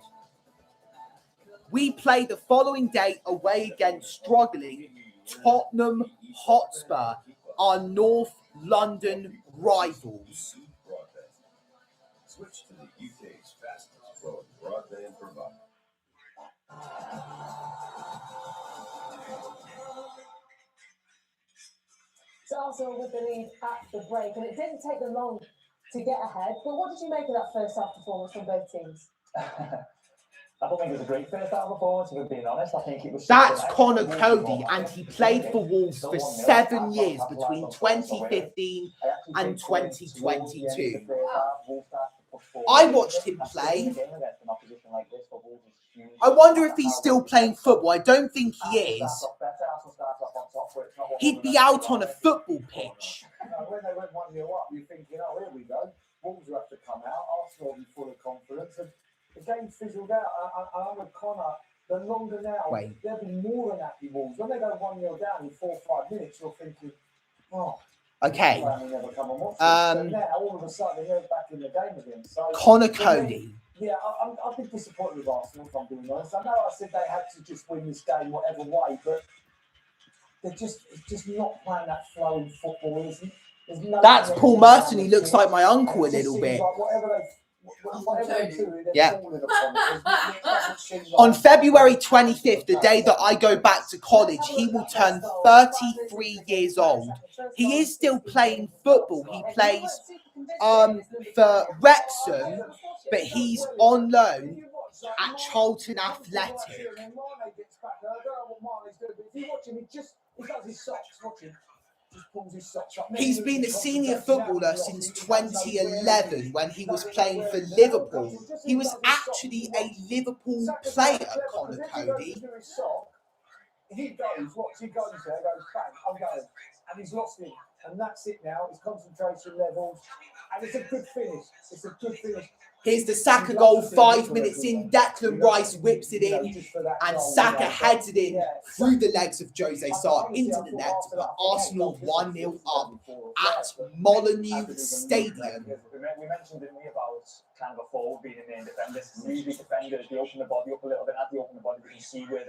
We play the following day away against struggling Tottenham Hotspur, our North London rivals. Switch to the UK's fastest growing broadband provider. So Arsenal with the lead at the break, and it didn't take them long to get ahead. But what did you make of that first half performance from both teams? I don't think it was a great first half performance, if we're being honest. I think it was... That's Connor Cody, and he played for Wolves for 7 years between 2015 and 2022. I watched him play. I wonder if he's still playing football. I don't think he is. He'd be out on a football pitch. When they went 1-0 up, you're thinking, oh, here we go. Wolves will have to come out. Arsenal will be full of confidence. And the game fizzled out. I'm with Connor. The longer now, they'll be more than happy Wolves. When they go 1-0 down in 4 or 5 minutes, you're thinking, oh. Okay. So now, all of a sudden, they're back in the game again. So Connor Cody. Yeah, I've been disappointed with Arsenal, if I'm being honest. I know I said they had to just win this game whatever way, but they're just not playing that flowing football, isn't it? That's Paul Merson. He looks like my uncle a little bit. Like whatever they do, yeah. On February 25th, the day that I go back to college, he will turn 33 years old. He is still playing football. He plays for Wrexham, but he's on loan at Charlton Athletic. He's been a senior footballer since 2011 when he was playing for Liverpool. He was actually a Liverpool player, Connor Cody. He goes there, goes bang, I'm going. And he's lost it. And that's it now. His concentration levels. And it's a good finish. It's a good finish. Here's the Saka goal 5 minutes in. Declan Rice whips it in. And Saka heads it in through the legs of Jose Sarr into the net to put Arsenal 1-0 up at Molineux Stadium. We mentioned, didn't we, about kind of a forward being in the defenders. Usually defenders, they open the body up a little bit. As they open the body, you can see where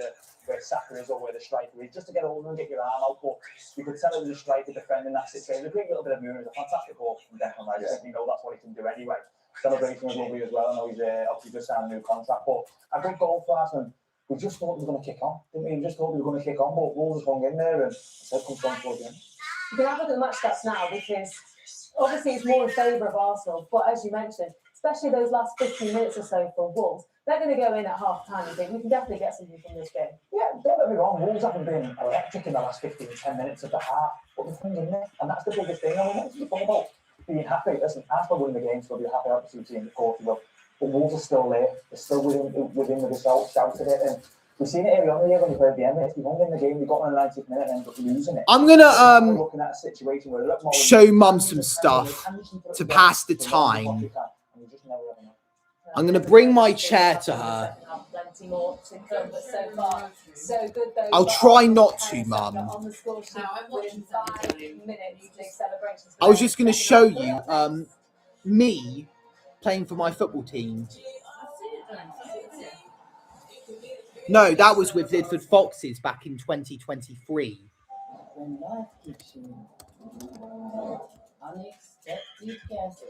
Saka is or where the striker is, just to get over and get your arm out. But you could tell it was a striker defending that situation. A great little bit of movement. It's a fantastic ball from Declan Rice. You know that's what he can do anyway. Celebration was lovely as well. I know he's obviously just signed a new contract, but a good goal for us. And we just thought we were going to kick on, didn't we? We just thought we were going to kick on, but Wolves hung in there and said, "Come on, again." You can have a look at the match stats now because obviously it's more in favour of Arsenal, but as you mentioned, especially those last 15 minutes or so for Wolves, they're going to go in at half time and think we can definitely get something from this game. Yeah, don't get me wrong, Wolves haven't been electric in the last 15-10 minutes of the half, but they've hung in there, and that's the biggest thing. And we mentioned before about being happy. Listen, Arsenal winning the game, so they'll be happy obviously in the quarter, but Wolves are still there. They're still within the result, shouted it, and We've seen it early on here when we played the Emirates. We won in the game, we got on the 90th minute and ended up losing it. I'm gonna We're looking at a situation where show Mum some stuff to pass the time. I'm gonna bring my chair to her. Plenty more to come, but so far, so good though. I'll try not to, Mum. On the score sheet within 5 minutes, big celebrations. I was just gonna show you me playing for my football team. No, that was with Lidford Foxes back in 2023. When life gives you unexpected guests.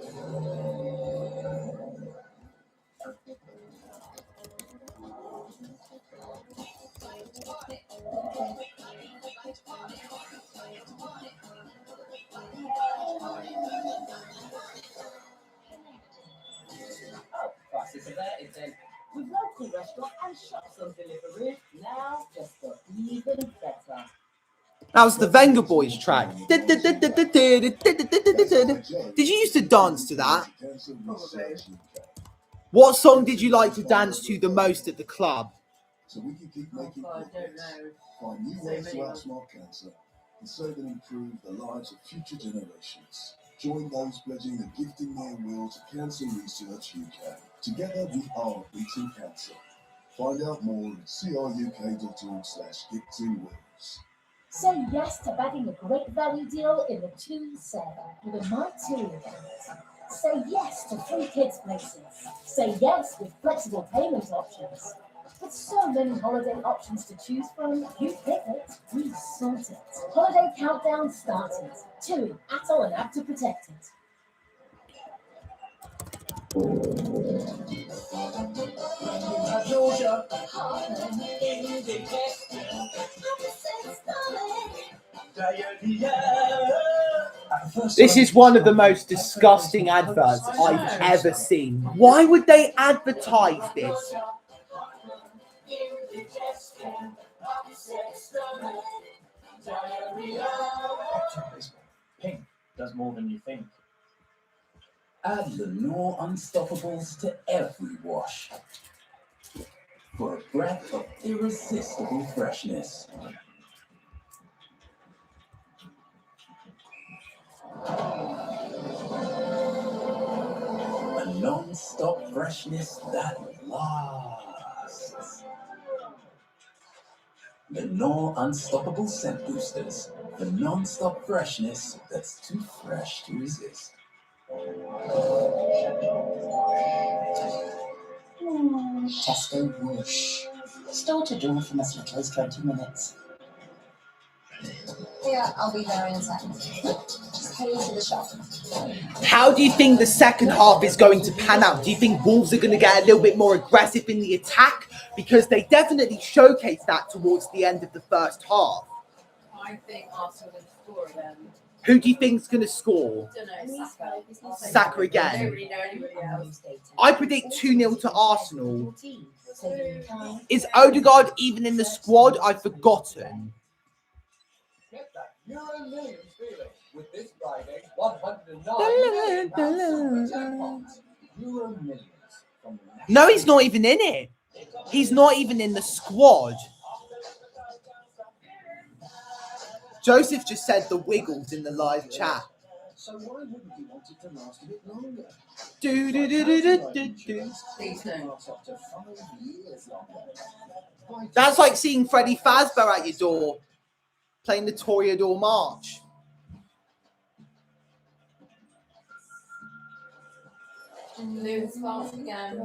Oh, prices averted then. With local restaurant and shops on delivery, now just got even better. That was the Venga Boys track. Did you used to dance to that? What song did you like to dance to the most at the club? So we can keep making progress, find new ways to outsmart cancer, and save and improve the lives of future generations. Join those pledging and gifting their will to Cancer Research UK. Together we are beating cancer. Find out more at cruk.org/giftingwills. Say yes to bagging a great value deal in the Toon sale with a My Toon account. Say yes to free kids places. Say yes with flexible payment options. With so many holiday options to choose from, you pick it, we sort it. Holiday countdown started. Toon, ATOL and App to protect it. This is one of the most disgusting adverts I've ever seen. Why would they advertise this? Pink does more than you think. Add Lenore Unstoppables to every wash for a breath of irresistible freshness. A non-stop freshness that lasts. Lenore Unstoppable Scent Boosters. The non-stop freshness that's too fresh to resist. Tesco Whoosh. Store to door from as little as 20 minutes. Yeah, I'll be there in a second. Just heading to the shop. How do you think the second half is going to pan out? Do you think Wolves are going to get a little bit more aggressive in the attack? Because they definitely showcased that towards the end of the first half. I think Arsenal will score again. Who do you think's going to score? I don't know, Saka. Saka again. I don't really know anybody else. I predict 2-0 to Arsenal. Is Odegaard even in the squad? I've forgotten. Get that Euro Millions feeling with this Friday, £109 million jackpot. Euro Millions. No, he's not even in it. He's not even in the squad. Joseph just said the Wiggles in the live chat. So why wouldn't you want it to last a bit longer? That's like seeing Freddie Fazbear at your door, playing the Toreador March. Lewis fast again. The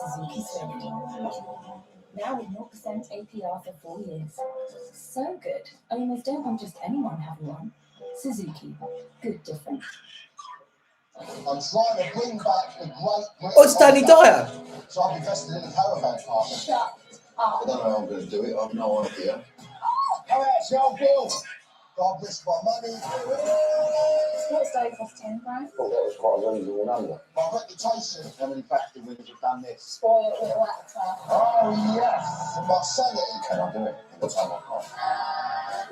Suzuki Swift. Now with 0% APR for 4 years. So good, I almost don't want just anyone having one. Suzuki, good different. I'm trying to bring back the great. Oh, it's Danny Dyer. So I've invested in a caravan park. Shut up. I don't know how I'm going to do it. I've no idea. How out's your bill? God risk my money. Sports day costs £10. Oh, that was quite a reasonable number. My reputation. How many factory winners have done this? Spoil it little actor. Oh, yes. My sanity. Can I do it? What time I can't?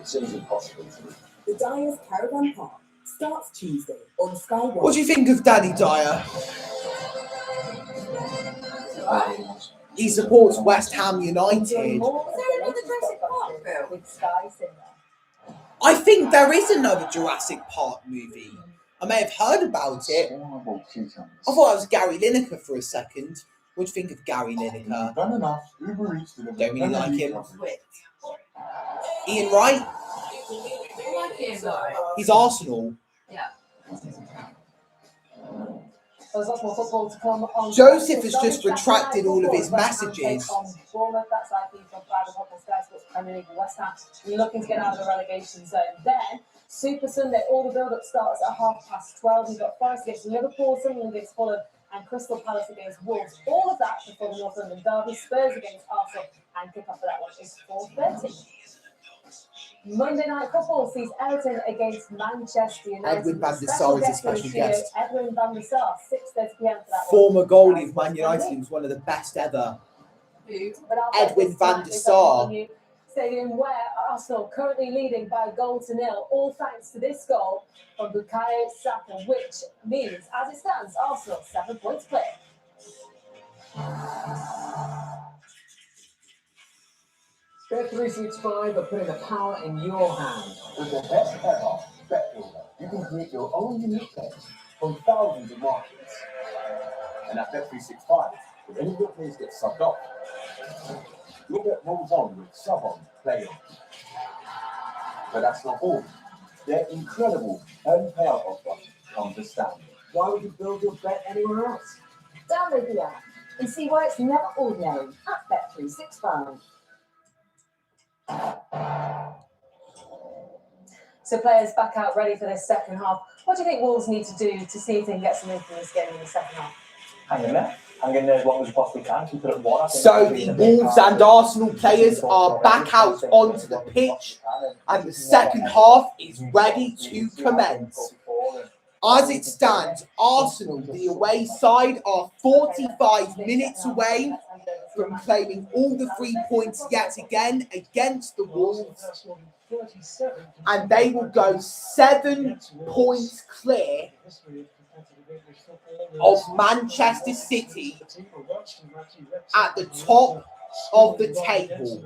It seems impossible to me. The Dyer's Caravan Park starts Tuesday on Sky One. What do you think of Danny Dyer? He supports West Ham United. I think there is another Jurassic Park movie. I may have heard about it. I thought it was Gary Lineker for a second. What do you think of Gary Lineker? Don't really like him. Ian Wright? I like Ian Wright. He's Arsenal. Yeah. There's lots more football to come on. Joseph has just retracted all of his messages. That's like the Sky Sports Premier League West Ham looking to get out of the relegation zone. Then Super Sunday, all the build-up starts at 12:30. You've got Forest against Liverpool, Sunderland against Fulham, and Crystal Palace against Wolves. All of that before the North London derby. Spurs against Arsenal, and kick-off for that one is 4:30. Monday Night Football sees Everton against Manchester United. Edwin van der Sar is a special guest. Edwin van der Sar, 6:30 p.m. for that Former goalie of Man United, he was one of the best ever. Edwin van der Sar. Stadium where Arsenal currently leading by a goal to nil, all thanks to this goal from Bukayo Saka, which means, as it stands, Arsenal 7 points clear. Bet365 are putting the power in your hand. With the best ever bet builder, you can create your own unique bets from thousands of markets. And at Bet365, if any of your players get subbed off, your bet rolls on with sub on, play on. But that's not all. Their incredible early payout offer comes to stand. Why would you build your bet anywhere else? Download the app and see why it's never ordinary at Bet365. So players back out ready for this second half. What do you think Wolves need to do to see if they can get something from this game in the second half? Hang in there. Hang in there as long as you possibly can. Keep it at one. So the Wolves and Arsenal players are back out onto the pitch, and the second half is ready to commence. As it stands, Arsenal, the away side, are 45 minutes away from claiming all the 3 points yet again against the Wolves, and they will go 7 points clear of Manchester City at the top of the table,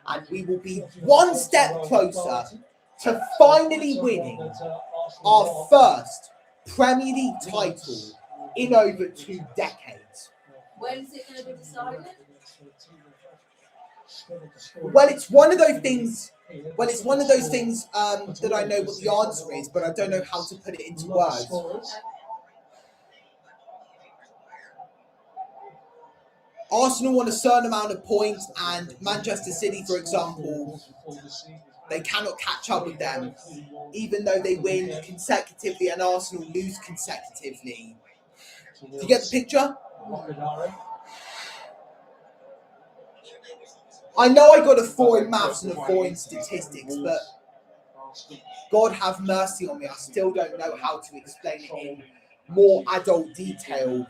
and we will be one step closer to finally winning our first Premier League title in over 2 decades. When's it going to be decided? Well, it's one of those things. That I know what the answer is, but I don't know how to put it into words. Arsenal want a certain amount of points, and Manchester City, for example, they cannot catch up with them, even though they win consecutively and Arsenal lose consecutively. Do you get the picture? I know I got a 4 in maths and a 4 in statistics, but God have mercy on me, I still don't know how to explain it in more adult detail.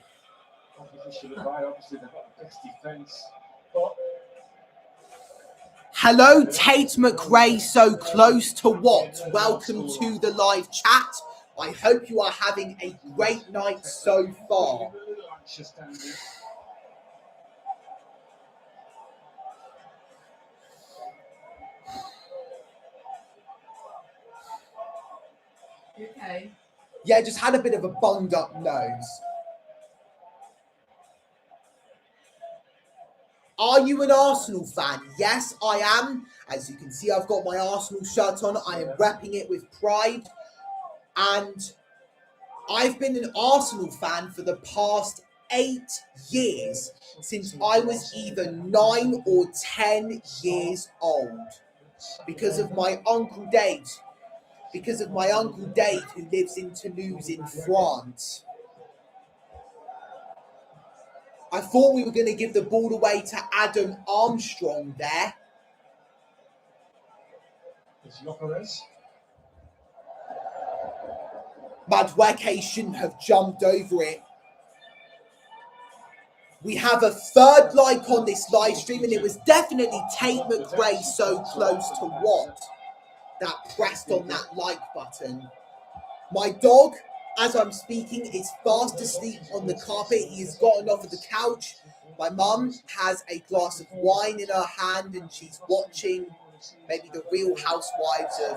Hello, Tate McRae, so close to what? Welcome to the live chat. I hope you are having a great night so far. Okay. Yeah, just had a bit of a bunged up nose. Are you an Arsenal fan? Yes, I am. As you can see, I've got my Arsenal shirt on. I am repping it with pride. And I've been an Arsenal fan for the past 8 years, since I was either 9 or 10 years old. Because of my Uncle Dave. Because of my Uncle Dave, who lives in Toulouse in France. I thought we were going to give the ball away to Adam Armstrong there. Madueke shouldn't have jumped over it. We have a third like on this live stream, and it was definitely Tate McRae, so close to what? that pressed on that like button. My dog, as I'm speaking, is fast asleep on the carpet. He has gotten off of the couch. My mum has a glass of wine in her hand and she's watching maybe the Real Housewives of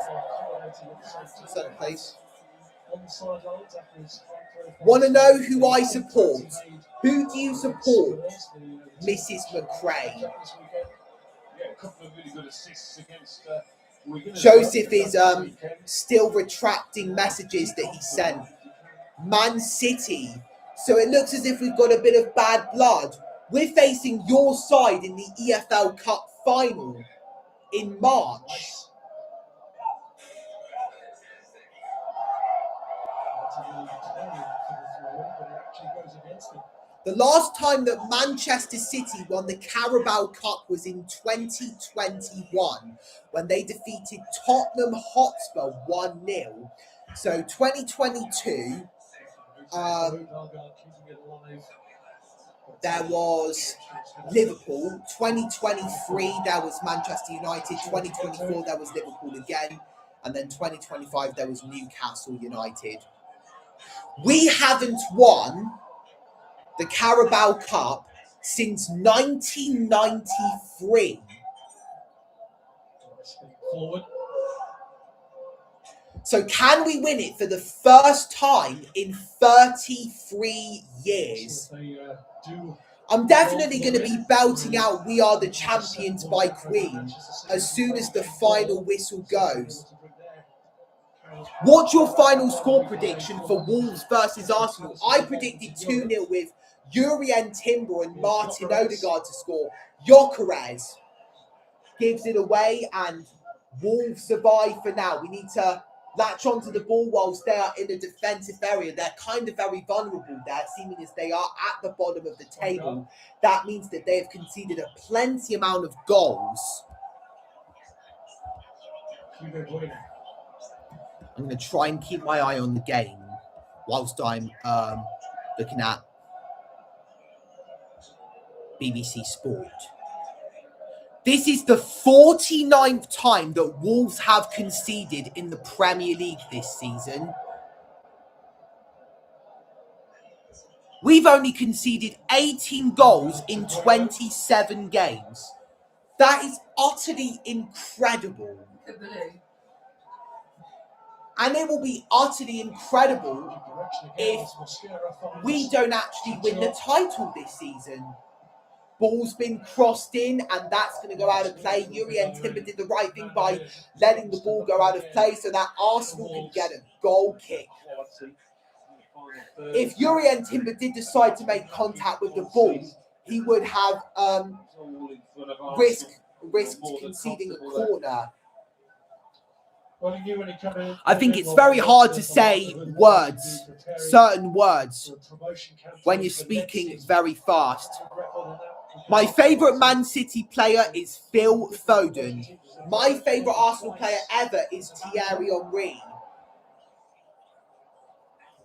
certain place. Want to know who I support? Who do you support, Mrs. McRae? Yeah, a couple of really good assists against Wigan. Joseph is still retracting messages that he sent. Man City. So it looks as if we've got a bit of bad blood. We're facing your side in the EFL Cup final in March. The last time that Manchester City won the Carabao Cup was in 2021 when they defeated Tottenham Hotspur 1-0. So 2022, there was Liverpool. 2023, there was Manchester United. 2024, there was Liverpool again. And then 2025, there was Newcastle United. We haven't won the Carabao Cup since 1993. So can we win it for the first time in 33 years? I'm definitely going to be belting out "We Are the Champions" by Queen as soon as the final whistle goes. What's your final score prediction for Wolves versus Arsenal? I predicted 2-0 with Jurrien Timber and Martin Odegaard to score. Gyökeres gives it away and Wolves survive for now. We need to latch onto the ball whilst they are in a defensive area. They're kind of very vulnerable there, seeming as they are at the bottom of the table. That means that they have conceded a plenty amount of goals. I'm going to try and keep my eye on the game whilst I'm looking at BBC Sport. This is the 49th time that Wolves have conceded in the Premier League this season. We've only conceded 18 goals in 27 games. That is utterly incredible. And it will be utterly incredible if we don't actually win the title this season. Ball's been crossed in, and that's going to go out of play. Jurrien Timber did the right thing by letting the ball go out of play so that Arsenal can get a goal kick. If Jurrien Timber did decide to make contact with the ball, he would have risked conceding a corner. I think it's very hard to say certain words, when you're speaking very fast. My favourite Man City player is Phil Foden. My favourite Arsenal player ever is Thierry Henry.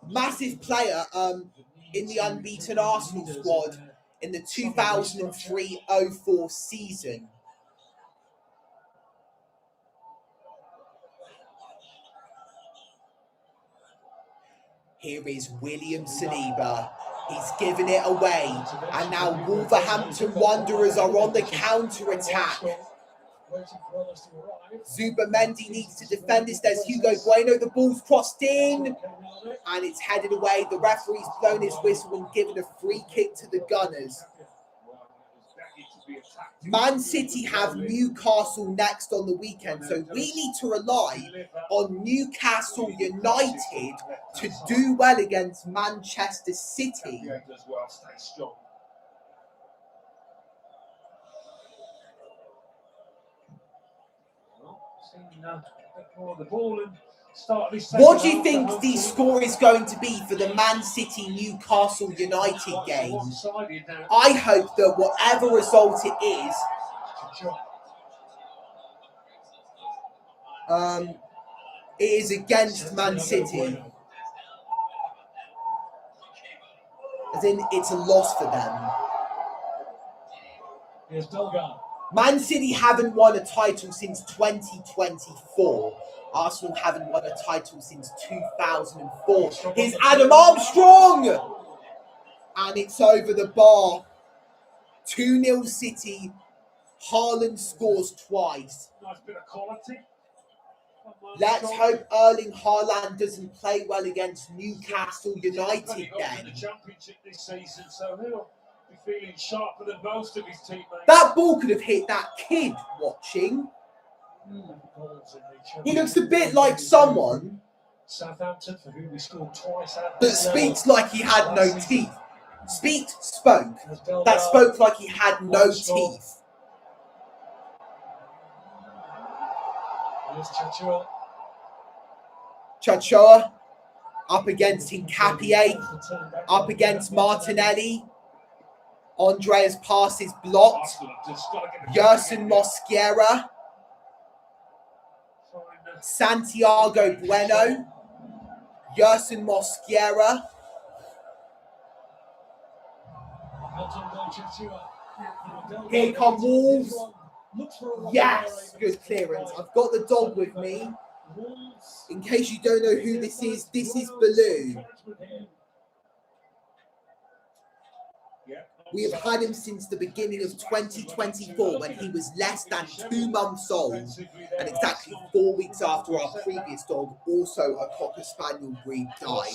Massive player in the unbeaten Arsenal squad in the 2003-04 season. Here is William Saliba. He's given it away. And now Wolverhampton Wanderers are on the counter-attack. Zubimendi needs to defend this. There's Hugo Bueno. The ball's crossed in. And it's headed away. The referee's blown his whistle and given a free kick to the Gunners. Man City have Newcastle next on the weekend, so we need to rely on Newcastle United to do well against Manchester City. What do you think the score is going to be for the Man City Newcastle United game? I hope that whatever result it is against Man City. As in, it's a loss for them. Here's Dolgar. Man City haven't won a title since 2024. Arsenal haven't won a title since 2004. Here's Adam Armstrong! And it's over the bar. 2-0 City. Haaland scores twice. Nice bit of quality. Let's hope Erling Haaland doesn't play well against Newcastle United then. The championship this season, so he'll be feeling sharper than most of his teammates. That ball could have hit that kid watching. He looks a bit like someone Southampton, for whom we scored twice. that speaks like he had no teeth. Spoke. That spoke like he had no teeth. Here's Chachua. Chachoa up against Hincapié, up against Martinelli. Andreas pass is blocked. Yerson Mosquera. Santiago Bueno. Yerson Mosquera. Here come Wolves. Yes, good clearance. I've got the dog with me. In case you don't know who this is Baloo. We have had him since the beginning of 2024 when he was less than 2 months old and exactly 4 weeks after our previous dog, also a Cocker Spaniel breed, died.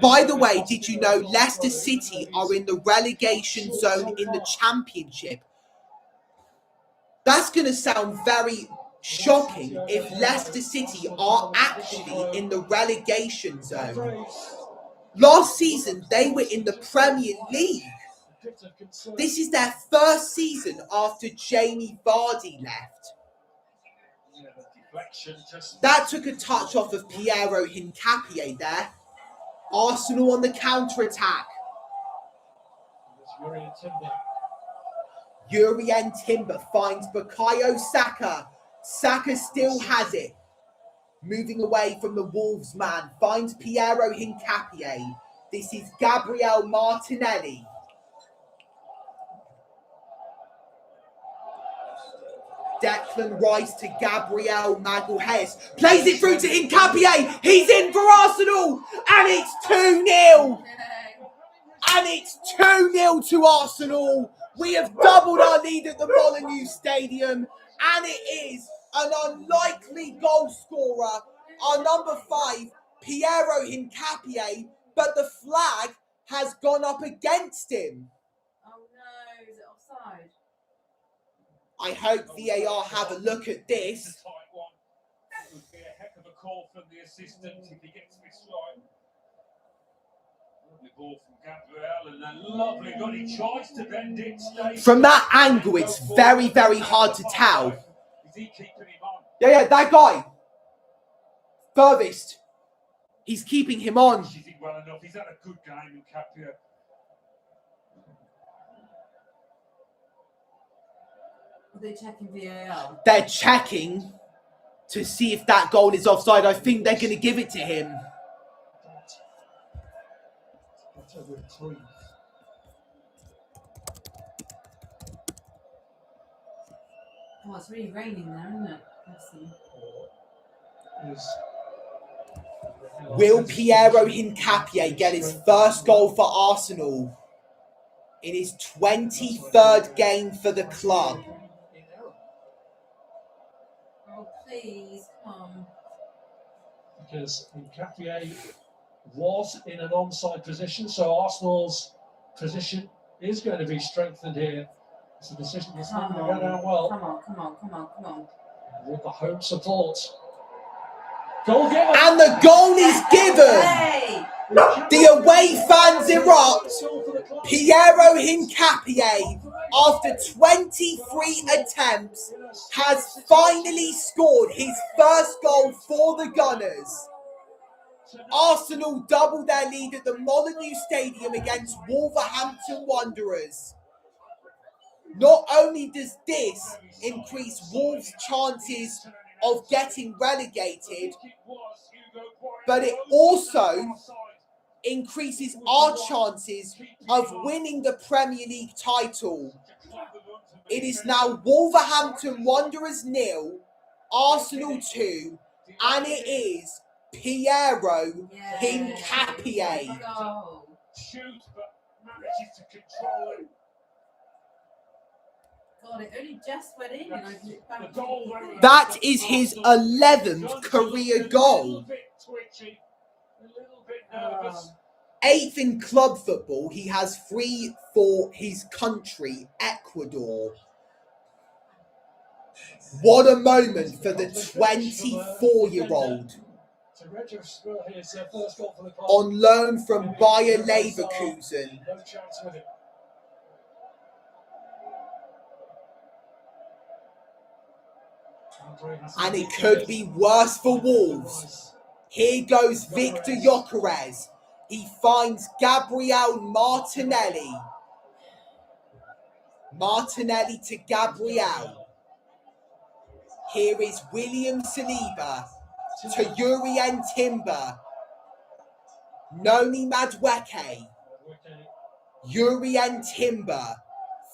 By the way, did you know Leicester City are in the relegation zone in the Championship? That's going to sound very shocking if Leicester City are actually in the relegation zone. Last season, they were in the Premier League. This is their first season after Jamie Vardy left. That took a touch off of Piero Hincapié there. Arsenal on the counter-attack. Urian Timber finds Bukayo Saka. Saka still has it. Moving away from the Wolves man. Finds Piero Hincapié. This is Gabriel Martinelli. Declan Rice to Gabriel Magalhaes. Plays it through to Hincapié. He's in for Arsenal. And it's 2-0. And it's 2-0 to Arsenal. We have doubled our lead at the Molineux Stadium. And it is an unlikely goal scorer. Our number 5, Piero Hincapié. But the flag has gone up against him. Oh no, is it offside? I hope VAR have a look at this. It would be a heck of a call from the assistant if he gets this right. Lovely ball from Gabriel and a lovely gunny choice to bend it. From that angle, it's very, very hard to tell. Is he keeping him on? Yeah, that guy. Furthest. He's keeping him on. He's well enough. He's had a good game in Capia. Are they checking VAR? They're checking to see if that goal is offside. I think they're going to give it to him. Oh, it's really raining there, isn't it? Let's see. Will Piero Hincapié get his first goal for Arsenal in his 23rd game for the club? Oh, please, come. Because Hincapié was in an onside position, so Arsenal's position is going to be strengthened here. It's a decision that's not going to go down well. Come on. With the home support. Goal given. And the goal is given. Hey! The away fans erupt. Piero Hincapié, after 23 attempts, has finally scored his first goal for the Gunners. Arsenal doubled their lead at the Molineux Stadium against Wolverhampton Wanderers. Not only does this increase Wolves' chances of getting relegated, but it also increases our chances of winning the Premier League title. It is now Wolverhampton Wanderers 0, Arsenal 2, and it is Piero Hincapié. Shoot, but manages to control it. God, it only just went in and I put it back. That is his 11th career goal. A little bit twitchy, a little bit nervous. 8th in club football. He has 3 for his country, Ecuador. What a moment for the 24-year-old. To register his first goal for the club. On loan from Bayer Leverkusen. No chance with it. And it could be worse for Wolves. Here goes Victor Gyökeres. He finds Gabriel Martinelli. Martinelli to Gabriel. Here is William Saliba to Jurrien Timber. Noni Madueke. Jurrien Timber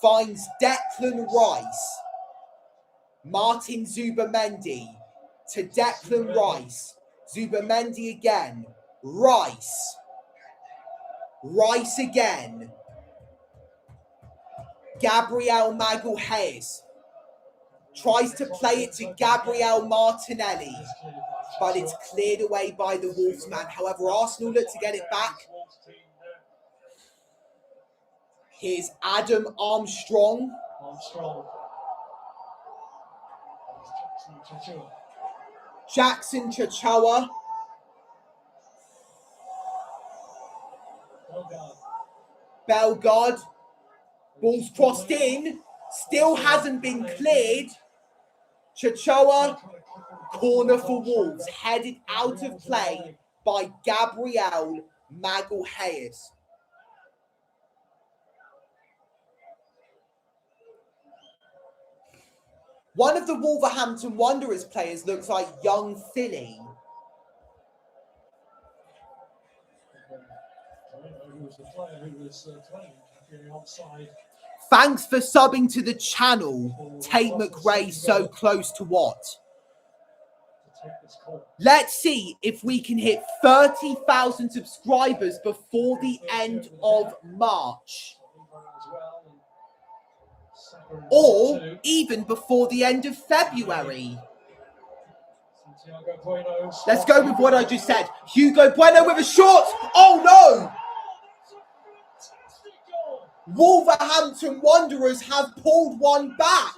finds Declan Rice. Martin Zubamendi to Declan Rice. Zubamendi again. Rice. Rice again. Gabriel Magalhaes tries to play it to Gabriel Martinelli, but it's cleared away by the Wolves man. However, Arsenal look to get it back. Here's Adam Armstrong. Jackson Chachoa. Bellegarde. Ball's crossed in. Still hasn't been cleared. Chachoa. Corner for Wolves. Headed out of play by Gabriel Magalhaes. One of the Wolverhampton Wanderers players looks like young Philly. Thanks for subbing to the channel, Tate McRae so close to what? Let's see if we can hit 30,000 subscribers before the end of March. Or even before the end of February. Let's go with what I just said. Hugo Bueno with a shot. Oh no! Wolverhampton Wanderers have pulled one back.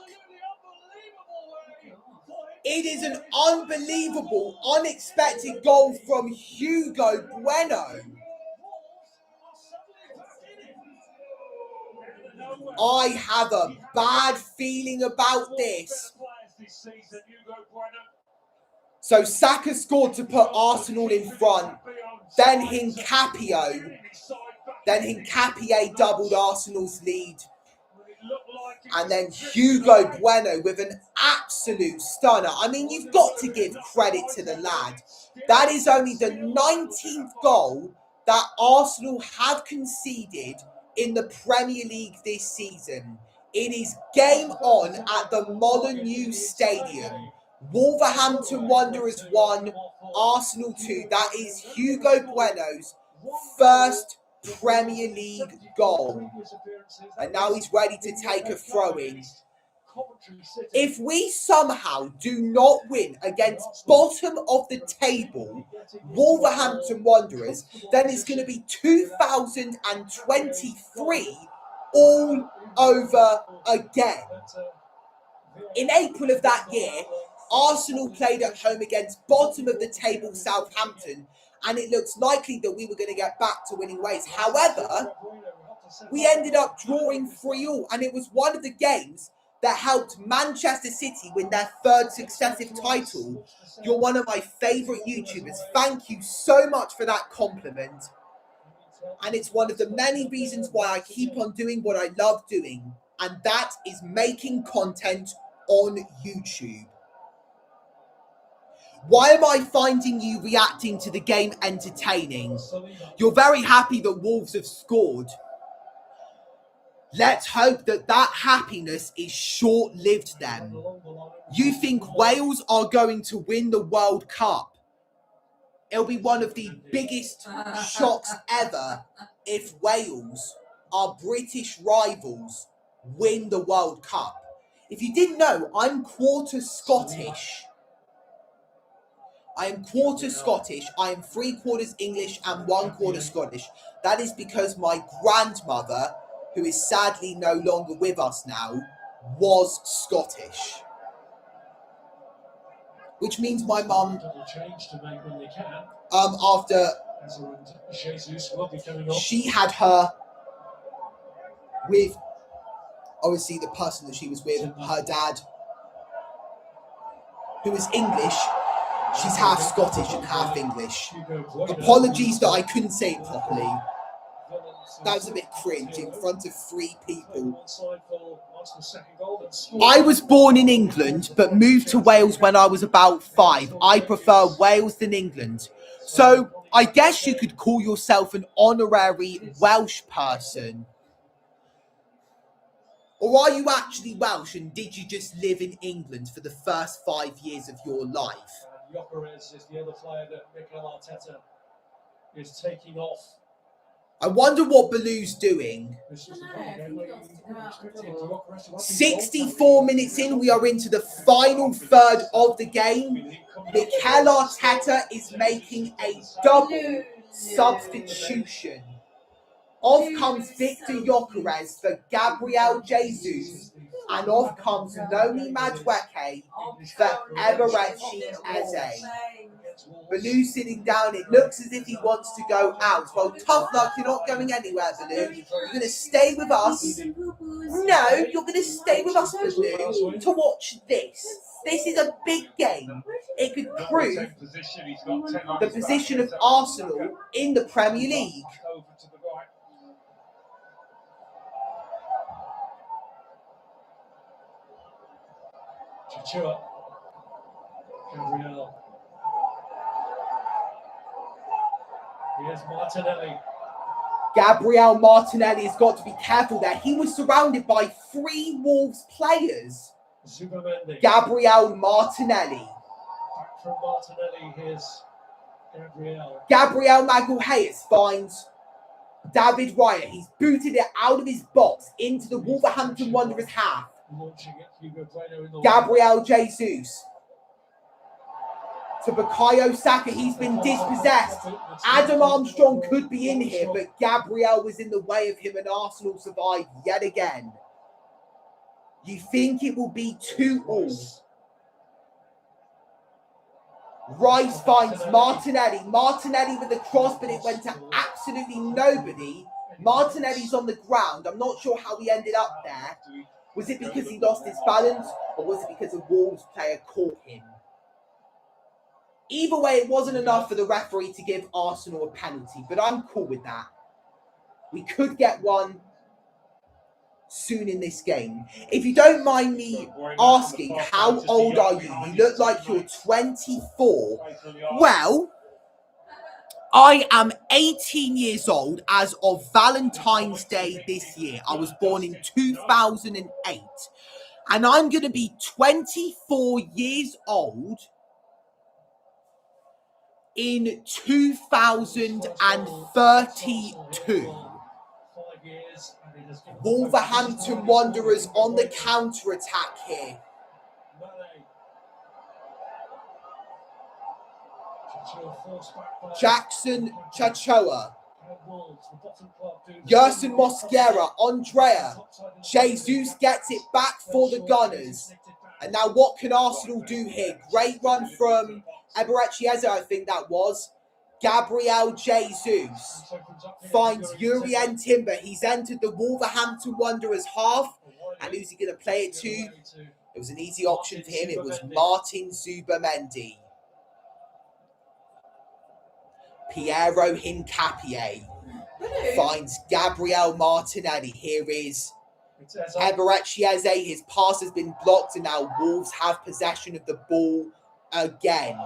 It is an unbelievable, unexpected goal from Hugo Bueno. I have a bad feeling about this. So Saka scored to put Arsenal in front. Then Hincapié. Then Hincapié doubled Arsenal's lead. And then Hugo Bueno with an absolute stunner. I mean, you've got to give credit to the lad. That is only the 19th goal that Arsenal have conceded in the Premier League this season. It is game on at the Molineux Stadium. Wolverhampton Wanderers 1, Arsenal 2. That is Hugo Bueno's first Premier League goal. And now he's ready to take a throw-in. If we somehow do not win against bottom of the table Wolverhampton Wanderers, then it's going to be 2023 all over again. In April of that year, Arsenal played at home against bottom of the table Southampton, and it looks likely that we were going to get back to winning ways. However, we ended up drawing 3-3, and it was one of the games that helped Manchester City win their third successive title. You're one of my favourite YouTubers. Thank you so much for that compliment. And it's one of the many reasons why I keep on doing what I love doing, and that is making content on YouTube. Why am I finding you reacting to the game entertaining? You're very happy that Wolves have scored. Let's hope that that happiness is short-lived then. You think Wales are going to win the World Cup? It'll be one of the biggest shocks ever if Wales, our British rivals, win the World Cup. If you didn't know, I'm quarter Scottish. I am quarter Scottish. I am 3/4 English and 1/4 Scottish. That is because my grandmother, who is sadly no longer with us now, was Scottish. Which means my mum, after she had her with, obviously the person that she was with, her dad, who is English, she's half Scottish and half English. Apologies that I couldn't say it properly. That was a bit cringe in front of 3 people. I was born in England, but moved to Wales when I was about 5. I prefer Wales than England. So I guess you could call yourself an honorary Welsh person. Or are you actually Welsh and did you just live in England for the first 5 years of your life? Jokeres is the other player that Mikel Arteta is taking off. I wonder what Baloo's doing. 64 minutes in, we are into the final third of the game. Mikel Arteta is making a double substitution. Off comes Victor Jokeres for Gabriel Jesus, and off comes Noni Madueke for Eberechi Eze. Baloo sitting down, it looks as if he wants to go out. Well, tough luck, you're not going anywhere, Baloo. You're going to stay with us. No, you're going to stay with us, Baloo, to watch this. This is a big game. It could prove the position of Arsenal in the Premier League. Chachua. Gabriel. Here's Martinelli. Gabriel Martinelli has got to be careful there. He was surrounded by 3 Wolves players. Zubamendi. Gabriel Martinelli. Back from Martinelli, here's Gabriel. Gabriel Magalhaes finds David Raya. He's booted it out of his box into the Wolverhampton Wanderers half. Gabriel Jesus. To Bukayo Saka, he's been dispossessed. Adam Armstrong could be in here, but Gabriel was in the way of him and Arsenal survived yet again. You think it will be 2-2. Rice finds Martinelli. Martinelli with the cross, but it went to absolutely nobody. Martinelli's on the ground. I'm not sure how he ended up there. Was it because he lost his balance, or was it because a Wolves player caught him? Either way, it wasn't enough for the referee to give Arsenal a penalty, but I'm cool with that. We could get one soon in this game. If you don't mind me asking, how old are you? You look like you're 24. Well, I am 18 years old as of Valentine's Day this year. I was born in 2008. And I'm going to be 24 years old in 2032. Wolverhampton Wanderers on the counter-attack here. Jackson Chachoa. Yerson Mosquera. Andrea. Jesus gets it back for the Gunners. And now what can Arsenal do here? Great run from Eberechi Eze, I think that was. Gabriel Jesus finds Urien Timber. He's entered the Wolverhampton Wanderers half. And who's he going to play it to? It was an easy option for him. It was Martin Zubamendi. Piero Hincapié finds Gabriel Martinelli. Here is Eberechi Eze. His pass has been blocked and now Wolves have possession of the ball again.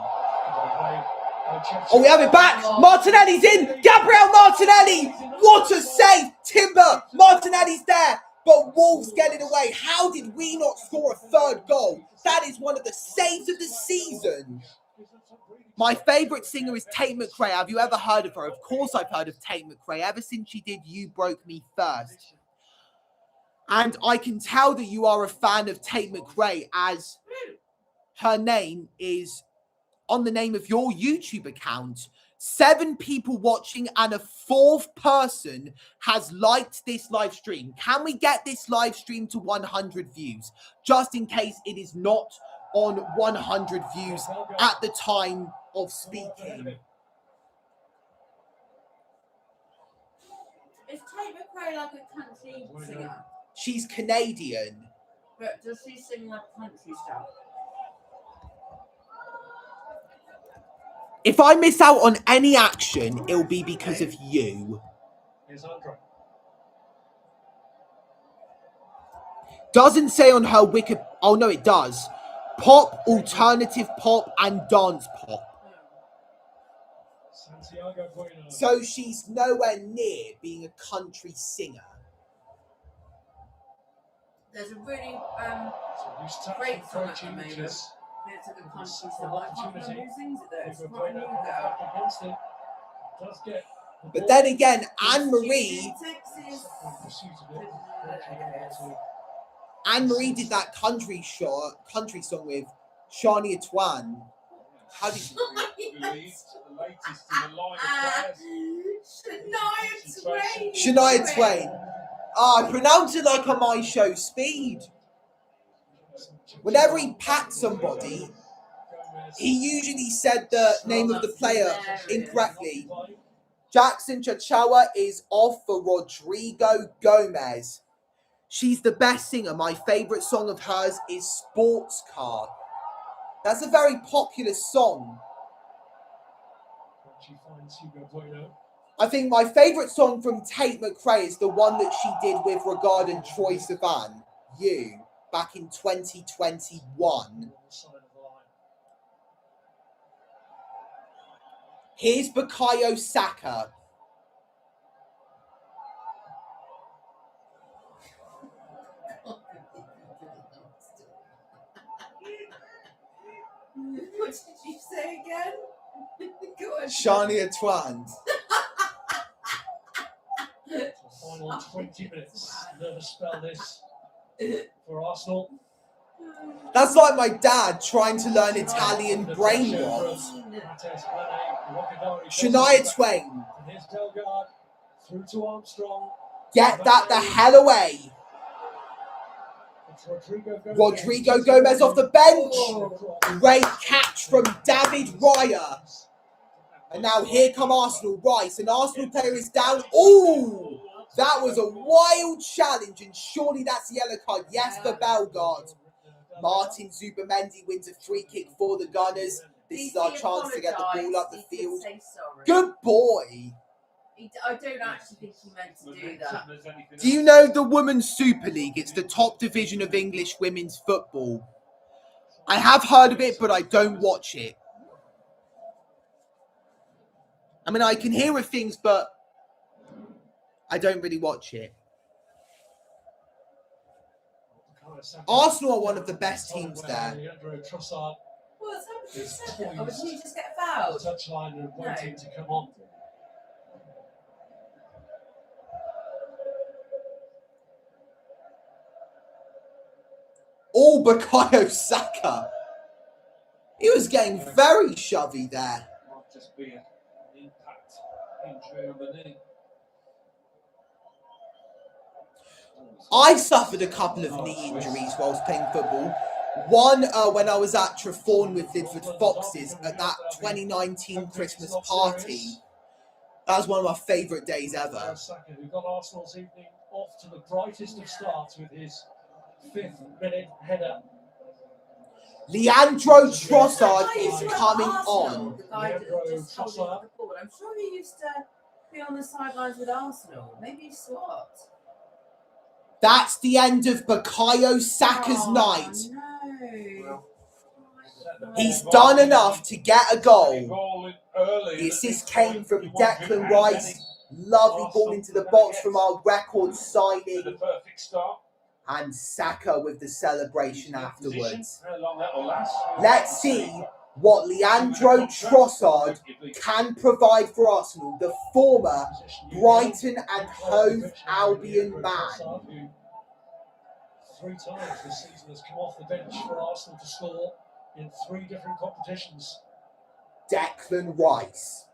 Oh, we have it back. Martinelli's in. Gabriel Martinelli. What a save. Timber. Martinelli's there. But Wolves get it away. How did we not score a third goal? That is one of the saves of the season. My favourite singer is Tate McRae. Have you ever heard of her? Of course I've heard of Tate McRae. Ever since she did You Broke Me First. And I can tell that you are a fan of Tate McRae, as her name is on the name of your YouTube account. 7 people watching and a 4th person has liked this live stream. Can we get this live stream to 100 views? Just in case it is not on 100 views at the time of speaking. Is Tate McRae like a country singer? She's Canadian. But does she sing like country stuff? If I miss out on any action, it'll be because of you. Doesn't say on her Wiki... Oh, no, it does. Pop, alternative pop, and dance pop. So she's nowhere near being a country singer. There's a really great song at the moment. It's like a country song. I can't remember who sings it though. It's quite a new girl. But then again, Anne-Marie did that country song with Shania Twain. How did you... Shania Twain. I pronounce it like on my show speed. Whenever he packed somebody, he usually said the name of the player incorrectly. Jackson Chachawa is off for Rodrigo Gomez. She's the best singer. My favourite song of hers is Sports Car. That's a very popular song. I think my favourite song from Tate McRae is the one that she did with Regard and Troye Sivan, You, back in 2021. Here's Bukayo Saka. What did you say again? Go on. Shania Twain. Final 20 minutes. Never spell this for Arsenal. That's like my dad trying to learn Italian brain rot. Shania Twain. Here's Delgado through to Armstrong. Get that the hell away. Rodrigo Gomez off the bench. Great catch from David Raya. And now here come Arsenal. Rice, an Arsenal player is down. Ooh, that was a wild challenge, and surely that's a yellow card. Yes, for Bellegarde. Martin Zubamendi wins a free kick for the Gunners. This is our chance to get the ball up the field. Good boy. I don't actually think he meant to do that. Do you know the Women's Super League? It's the top division of English women's football. I have heard of it, but I don't watch it. I mean, I can hear of things, but I don't really watch it. Arsenal are one of the best teams there. Well, it's 100%. Or did he just get fouled? Touchline and waiting to come on. All Bukayo Saka. He was getting very shovey there. Might just be an impact injury on the knee. I suffered a couple of knee injuries whilst playing football. One when I was at Treforn with Lidford Foxes at that 2019 Christmas party. That was one of my favourite days ever. Who got Arsenal's evening off to the brightest of starts with his 5th-minute header. Leandro Trossard is coming on. The guy that just told you the ball. I'm sure he used to be on the sidelines with Arsenal. Maybe he swapped. That's the end of Bukayo Saka's night. No. He's done enough to get a goal. The assist came from Declan Rice. Lovely ball into the box from our record signing. The perfect start. And Saka with the celebration afterwards. How long that will last? Let's see what Leandro Trossard can provide for Arsenal, the former Brighton and Hove Albion man. 3 times this season has come off the bench for Arsenal to score in 3 different competitions. Declan Rice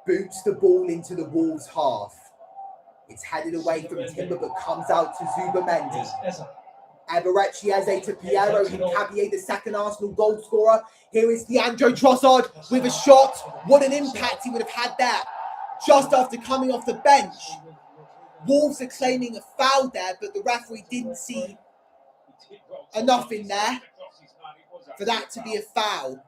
boots the ball into the Wolves' half. It's headed away from Timber but comes out to Zubamendi. Eberechi Eze to Piero Hincapié, the second Arsenal goal scorer. Here is Leandro Trossard with a shot. What an impact he would have had there just after coming off the bench. Wolves are claiming a foul there, but the referee didn't see enough in there for that to be a foul.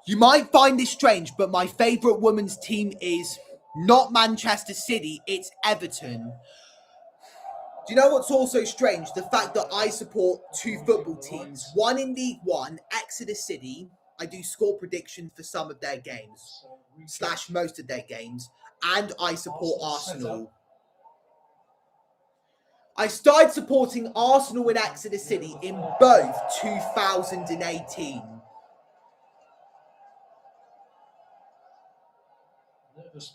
You might find this strange, but my favourite women's team is not Manchester City, it's Everton. Do you know what's also strange? The fact that I support 2 football teams. One in League One, Exeter City. I do score predictions for some of their games, / most of their games. And I support Arsenal. I started supporting Arsenal and Exeter City in both 2018.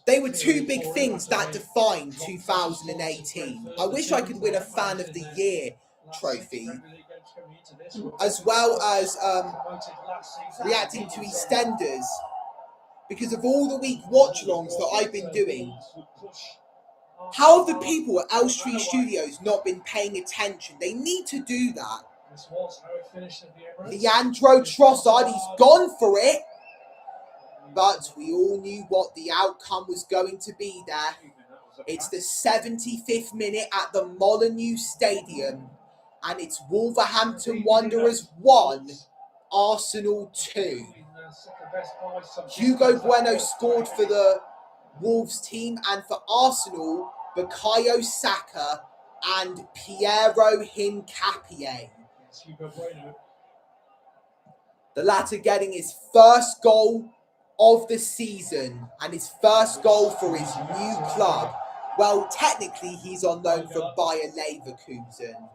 They were 2 big things that defined 2018. I wish I could win a Fan of the Year trophy, as well as reacting to EastEnders, because of all the week watch-alongs that I've been doing. How have the people at Elstree Studios not been paying attention? They need to do that. Leandro Trossard, he's gone for it. But we all knew what the outcome was going to be there. It's the 75th minute at the Molineux Stadium. And it's Wolverhampton Wanderers 1, Arsenal 2. Hugo Bueno scored for the Wolves team. And for Arsenal, Bukayo Saka and Piero Hincapié. The latter getting his first goal of the season and his first goal for his new club. Well, technically he's on loan from Bayer Leverkusen.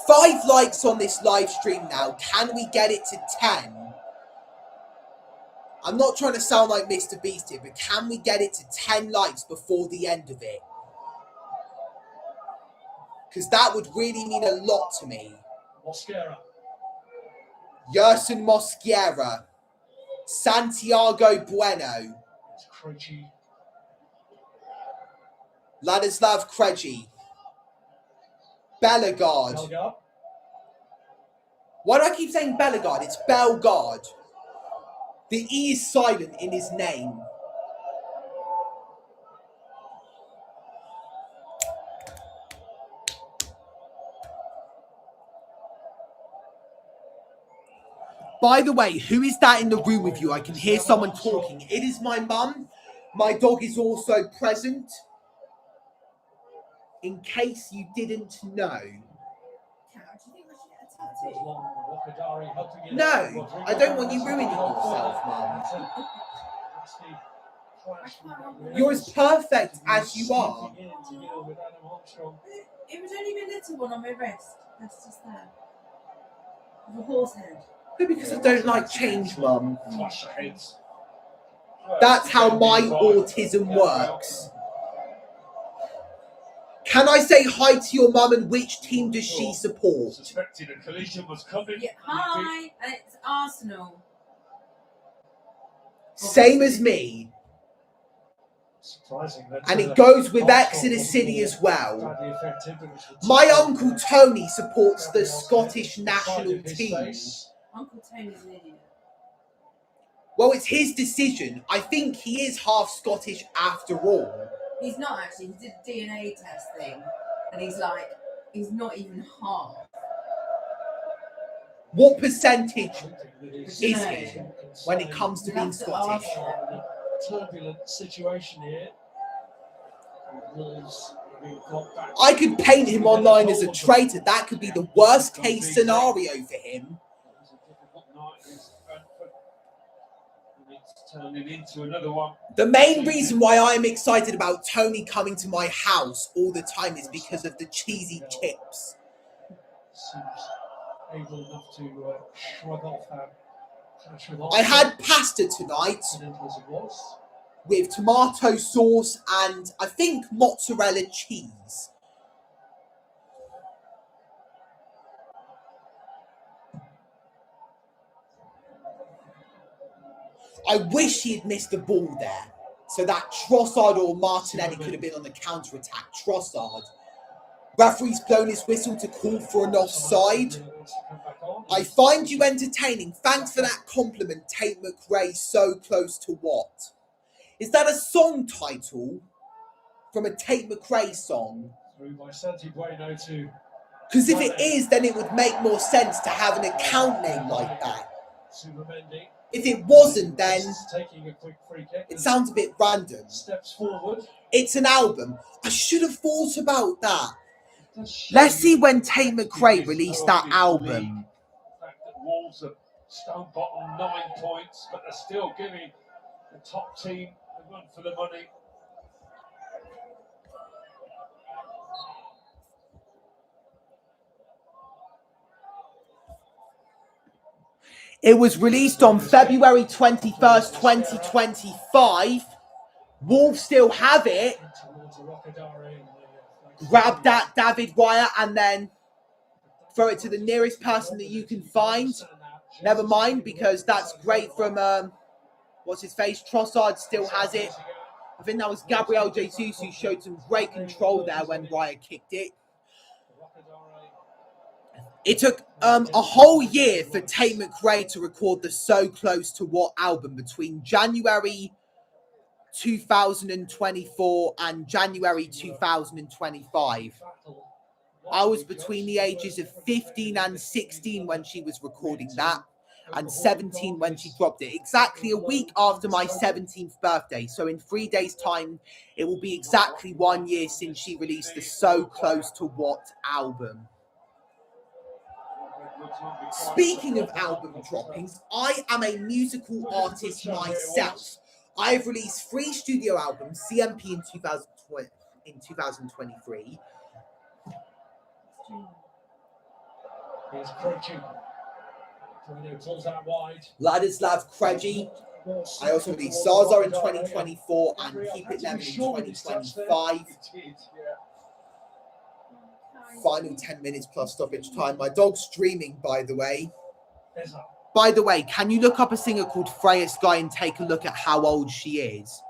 5 likes on this live stream now. Can we get it to 10? I'm not trying to sound like Mr. Beast here, but can we get it to 10 likes before the end of it? Because that would really mean a lot to me. Mosquera. Yerson Mosquera, Santiago Bueno, Ladislav Krejci, Bellegarde. Why do I keep saying Bellegarde? It's Bellegarde. The E is silent in his name. By the way, who is that in the room with you? I can hear someone talking. It is my mum. My dog is also present. In case you didn't know. No, I don't want you ruining yourself, Mum. You're as perfect as you are. It was only a little one on my wrist. That's just there. With a horse head. No, because I don't like change, Mum. That's how my autism works. Can I say hi to your mum, and which team does she support? Suspected a collision was coming. Yeah, hi, and it's Arsenal. Same as me. And it goes with Exeter City as well. My Uncle Tony supports the Scottish national team. Uncle Tony's an idiot. Well, it's his decision. I think he is half Scottish after all. He's not actually. He did a DNA test thing, and he's not even half. What percentage is he when it comes to being Scottish? Turbulent situation here. Wolves I could paint him online as a traitor. That could be the worst case scenario for him. Turning into another one. The main reason why I'm excited about Tony coming to my house all the time is because of the cheesy chips. Seems able enough to shrug off that clash with I had pasta tonight with tomato sauce and I think mozzarella cheese. I wish he had missed the ball there, so that Trossard or Martinelli could have been on the counter-attack. Trossard. Referee's blown his whistle to call for an offside. I find you entertaining. Thanks for that compliment, Tate McRae. So close to what? Is that a song title from a Tate McRae song? Because if it is, then it would make more sense to have an account name like that. If it wasn't, then it sounds a bit random. It's an album. I should have thought about that. Let's see when Tate McRae released that album. The fact that Wolves are stone bottom 9 points, but they're still giving the top team the run for the money. It was released on February 21st, 2025. Wolves still have it. Grab that, David Wire, and then throw it to the nearest person that you can find. Never mind, because that's great from, what's his face? Trossard still has it. I think that was Gabriel Jesus who showed some great control there when Wire kicked it. It took a whole year for Tate McRae to record the So Close to What album between January 2024 and January 2025. I was between the ages of 15 and 16 when she was recording that, and 17 when she dropped it. Exactly a week after my 17th birthday. So in 3 days' time, it will be exactly 1 year since she released the So Close to What album. Speaking of album droppings, I am a musical artist myself. I've released 3 studio albums, CMP in 2023. Here's Krejci. Pulls out wide. Ladislav Krejci. I also released Zaza in 2024 and Keep It Lemon in 2025. Final 10 minutes plus stoppage time. My dog's streaming, by the way. By the way, can you look up a singer called Freya Sky and take a look at how old she is?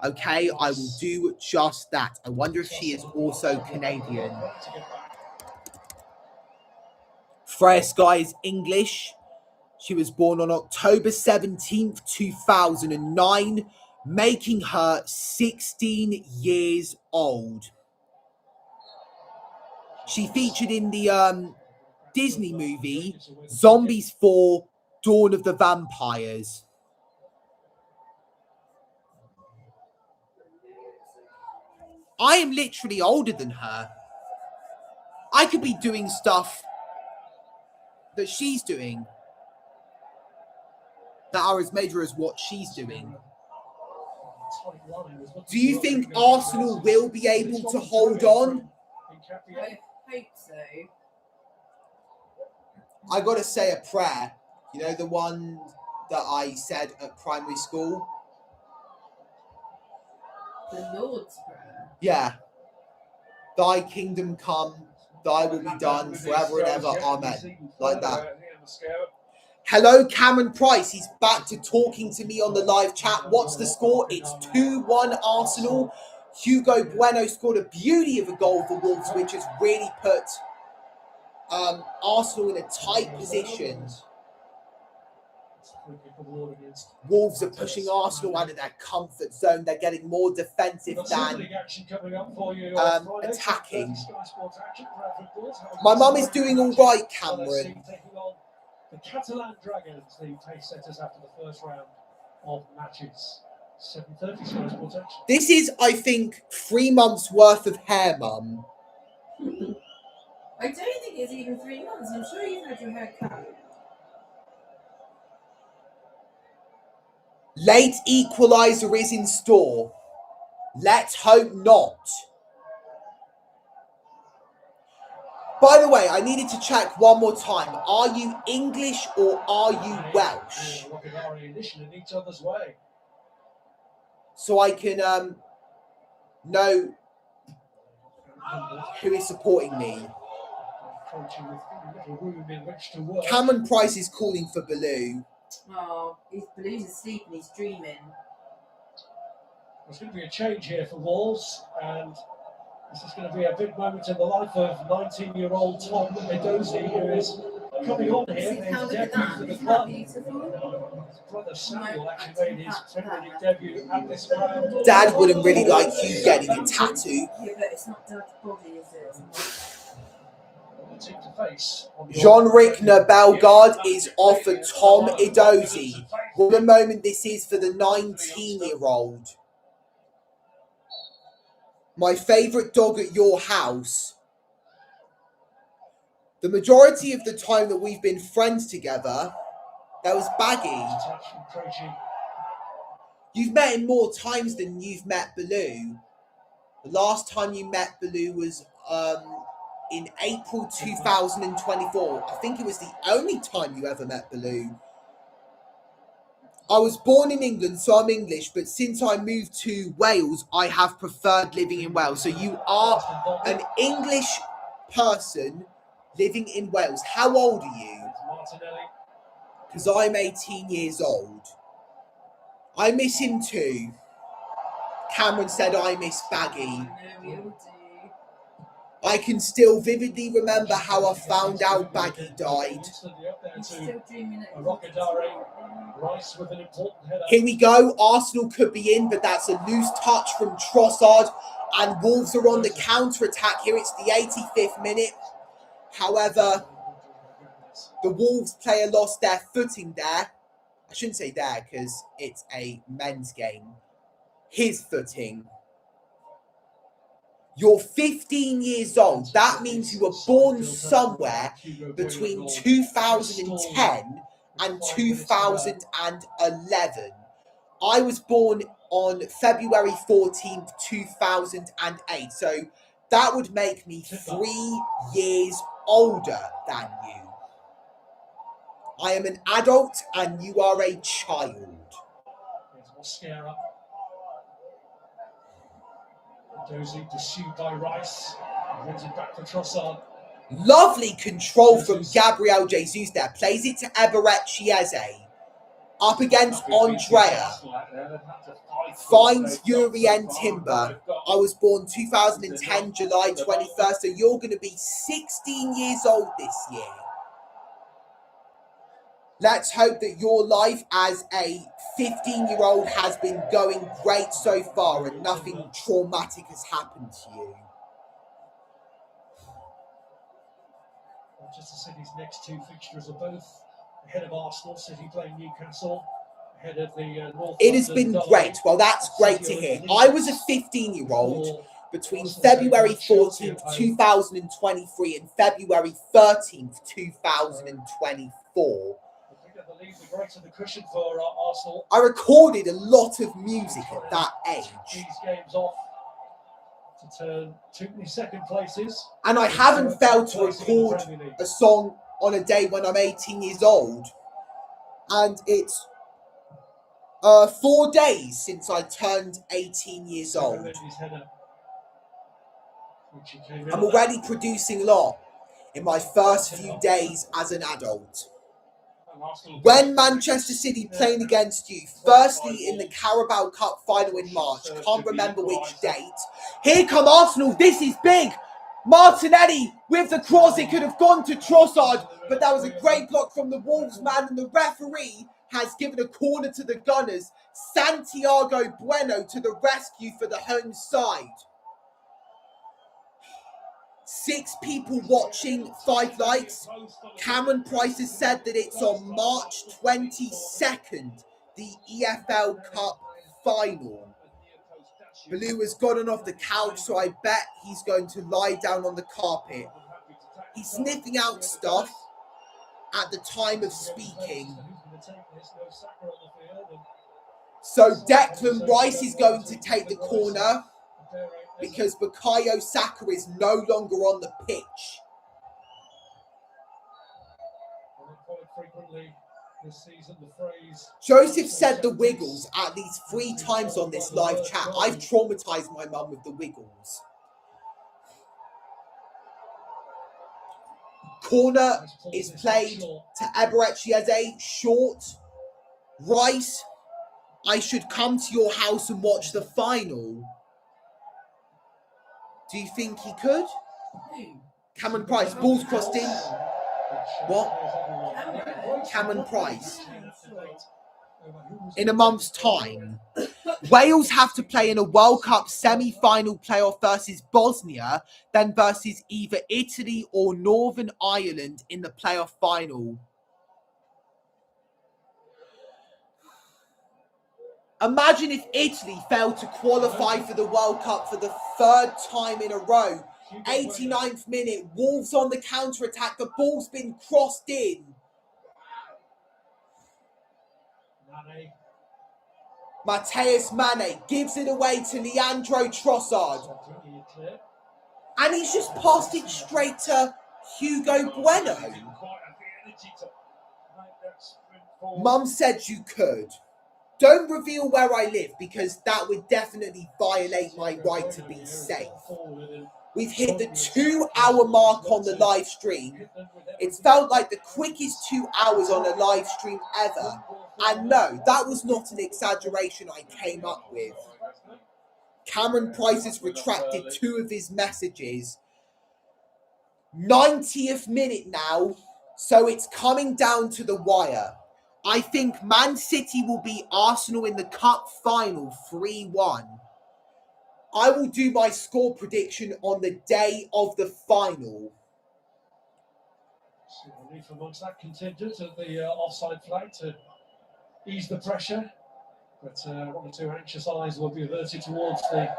Okay, I will do just that. I wonder if she is also Canadian. Freya Sky is English. She was born on October 17th, 2009, making her 16 years old. She featured in the Disney movie Zombies 4: Dawn of the Vampires. I am literally older than her. I could be doing stuff that she's doing that are as major as what she's doing. Do you think Arsenal will be able to hold on? I hope so. I got to say a prayer. You know, the one that I said at primary school? The Lord's Prayer. Yeah. Thy kingdom come, thy will be done forever and ever. Amen. Like that. Hello, Cameron Price. He's back to talking to me on the live chat. What's the score? It's 2-1 Arsenal. Hugo Bueno scored a beauty of a goal for Wolves, which has really put Arsenal in a tight position. Wolves are pushing Arsenal out of their comfort zone. They're getting more defensive than attacking. My mum is doing all right, Cameron. The Catalan Dragons, the pace setters after the first round of matches. 7:30 Sky Sports Action. This is, I think, 3 months worth of hair, Mum. I don't think it's even 3 months. I'm sure you've had your hair cut. Late equaliser is in store. Let's hope not. By the way, I needed to check one more time. Are you English or are you Welsh? Initially in each other's way. So I can know who is supporting me. Cameron Price is calling for Baloo. Oh, Baloo's asleep and he's dreaming. There's going to be a change here for Wolves, and this is going to be a big moment in the life of 19-year-old Tom Edozie, who is coming on here in his debut for the club. His brother Samuel actually made his Premier League debut at this ground. Dad wouldn't really like you getting a tattoo. Yeah, but it's not Dad's body, is it? Jean-Ric Bellegarde is off for Tom Edozie. What a moment this is for the 19-year-old. My favourite dog at your house. The majority of the time that we've been friends together, that was Baggy. You've met him more times than you've met Baloo. The last time you met Baloo was in April 2024. I think it was the only time you ever met Baloo. I was born in England, so I'm English, but since I moved to Wales, I have preferred living in Wales. So you are an English person living in Wales. How old are you? Because I'm 18 years old. I miss him too. Cameron said I miss Baggy. I can still vividly remember how I found out Baggy died. Here we go. Arsenal could be in, but that's a loose touch from Trossard. And Wolves are on the counter-attack here. It's the 85th minute. However, the Wolves player lost their footing there. I shouldn't say there because it's a men's game. His footing. You're 15 years old. That means you were born somewhere between 2010 and 2011. I was born on February 14th, 2008. So that would make me 3 years older than you. I am an adult and you are a child. Dozie pursued by Rice. Runs it back for Trossard. Lovely control from Gabriel Jesus there. Plays it to Everett Chieze. Up against Andrea. Finds Urien Timber. I was born 2010, July 21st, so you're going to be 16 years old this year. Let's hope that your life as a 15-year-old has been going great so far and nothing traumatic has happened to you. Manchester City's next two fixtures are both ahead of Arsenal. City playing Newcastle ahead of the North. It has been great. Well, that's great to hear. I was a 15-year-old between February 14th, 2023 and February 13th, 2024. I recorded a lot of music at that age. These games off to turn to second places. And I haven't failed to record a song on a day when I'm 18 years old. And it's 4 days since I turned 18 years old. I'm already producing a lot in my first few days as an adult. When Manchester City playing against you, firstly in the Carabao Cup final in March, can't remember which date. Here come Arsenal, this is big. Martinelli with the cross, it could have gone to Trossard, but that was a great block from the Wolves man, and the referee has given a corner to the Gunners. Santiago Bueno to the rescue for the home side. 6 people watching, 5 likes. Cameron Price has said that it's on March 22nd, the EFL Cup final. Baloo has gotten off the couch, so I bet he's going to lie down on the carpet. He's sniffing out stuff at the time of speaking. So Declan Rice is going to take the corner because Bukayo Saka is no longer on the pitch. Joseph said the Wiggles at least 3 times on this live chat. I've traumatized my mum with the Wiggles. Corner is played to Eberechi Eze. Short. Rice, I should come to your house and watch the final. Do you think he could? Cameron Price, balls crossed in. What? Cameron Price. In a month's time. Wales have to play in a World Cup semi-final playoff versus Bosnia, then versus either Italy or Northern Ireland in the playoff final. Imagine if Italy failed to qualify for the World Cup for the 3rd time in a row. 89th minute, Wolves on the counter-attack. The ball's been crossed in. Mateus Mane gives it away to Leandro Trossard. And he's just passed it straight to Hugo Bueno. Mum said you could. Don't reveal where I live because that would definitely violate my right to be safe. We've hit the 2-hour mark on the live stream. It's felt like the quickest 2 hours on a live stream ever. And no, that was not an exaggeration I came up with. Cameron Price has retracted 2 of his messages. 90th minute now, so it's coming down to the wire. I think Man City will beat Arsenal in the Cup final 3-1. I will do my score prediction on the day of the final. From amongst that contingent of the offside flag to ease the pressure, but 1 or 2 anxious eyes will be averted towards the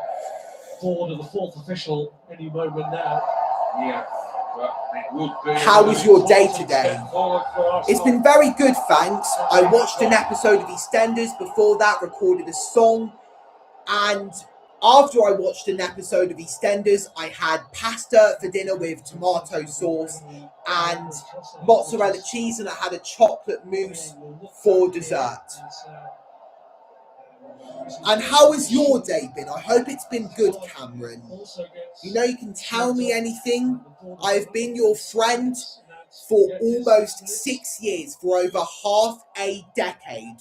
board of the 4th official any moment now. Yeah. How was your day today? It's been very good, thanks. I watched an episode of EastEnders. Before that, recorded a song. And after I watched an episode of EastEnders, I had pasta for dinner with tomato sauce and mozzarella cheese, and I had a chocolate mousse for dessert. And how has your day been? I hope it's been good, Cameron. You know you can tell me anything. I've been your friend for almost 6 years, for over half a decade.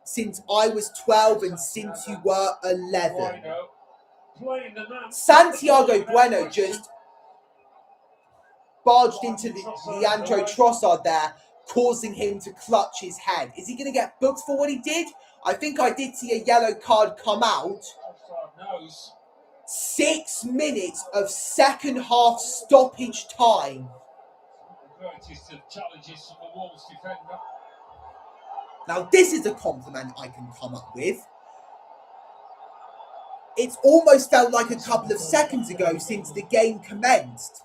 Since I was 12 and since you were 11. Santiago Bueno just barged into Leandro Trossard there, causing him to clutch his head. Is he going to get booked for what he did? I think I did see a yellow card come out. 6 minutes of second half stoppage time. Now this is a compliment I can come up with. It's almost felt like a couple of seconds ago since the game commenced.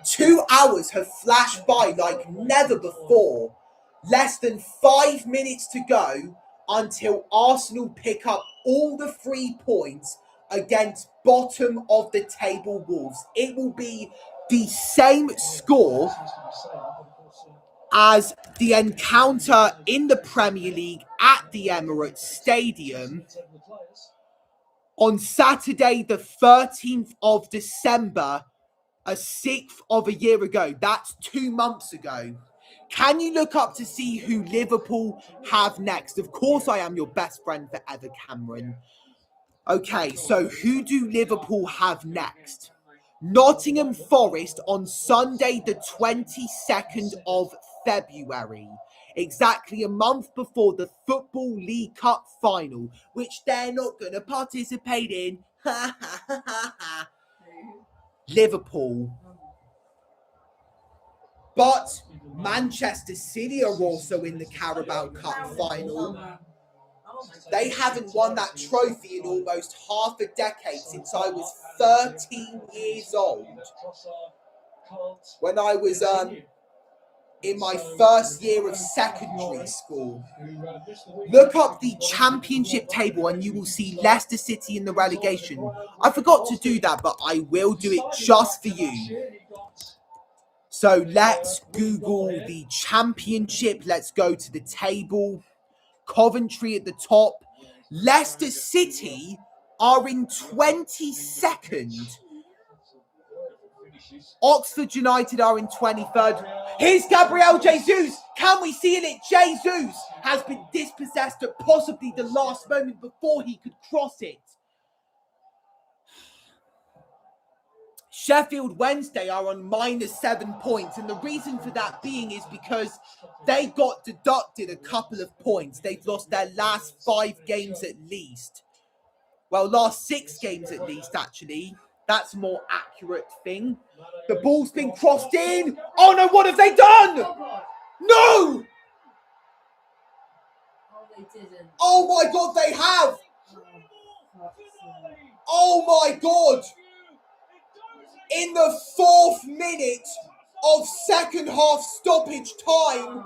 2 hours have flashed by like never before. Less than 5 minutes to go until Arsenal pick up all the 3 points against bottom of the table Wolves. It will be the same score as the encounter in the Premier League at the Emirates Stadium on Saturday the 13th of December, a 6th of a year ago. That's 2 months ago. Can you look up to see who Liverpool have next? Of course I am your best friend forever, Cameron. Okay, so who do Liverpool have next? Nottingham Forest on Sunday the 22nd of February. Exactly a month before the Football League Cup final, which they're not going to participate in. Liverpool. But Manchester City are also in the Carabao Cup final. They haven't won that trophy in almost half a decade since I was 13 years old. When I was in my first year of secondary school. Look up the championship table and you will see Leicester City in the relegation. I forgot to do that, but I will do it just for you. So let's Google the championship. Let's go to the table. Coventry at the top. Leicester City are in 22nd. Oxford United are in 23rd. Here's Gabriel Jesus. Can we see it? Jesus has been dispossessed at possibly the last moment before he could cross it. Sheffield Wednesday are on -7 points, and the reason for that being is because they got deducted a couple of points. They've lost their last 5 games at least. Well, last 6 games at least, actually. That's a more accurate thing. The ball's been crossed in. Oh no, what have they done? No! Oh my God, they have! Oh my God! In the 4th minute of second half stoppage time,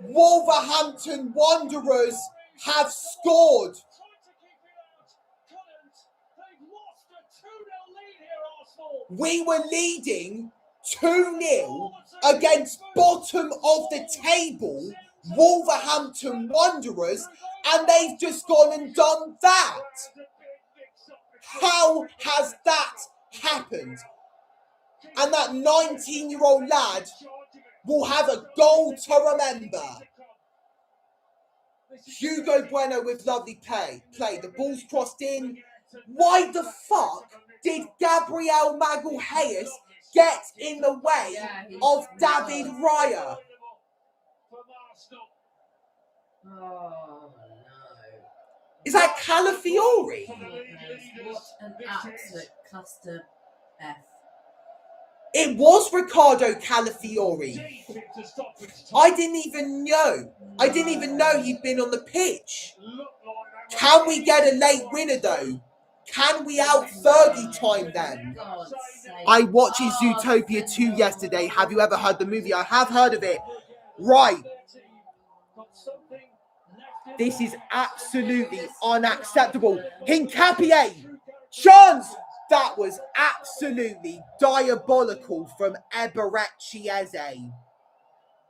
Wolverhampton Wanderers have scored. We were leading 2-0 against bottom of the table Wolverhampton Wanderers, and they've just gone and done that. How has that happened? And that 19-year-old lad will have a goal to remember. Hugo Bueno with lovely play. The ball's crossed in. Why the fuck did Gabriel Magalhaes get in the way of David Raya? Is that Calafiori? What an absolute cluster F. It was Ricardo Calafiori. I didn't even know he'd been on the pitch. Can we get a late winner though? Can we out Fergie time them? I watched Zootopia 2 yesterday. Have you ever heard the movie? I have heard of it. Right. This is absolutely unacceptable. Hincapié. Chance. That was absolutely diabolical from Eberechi Eze.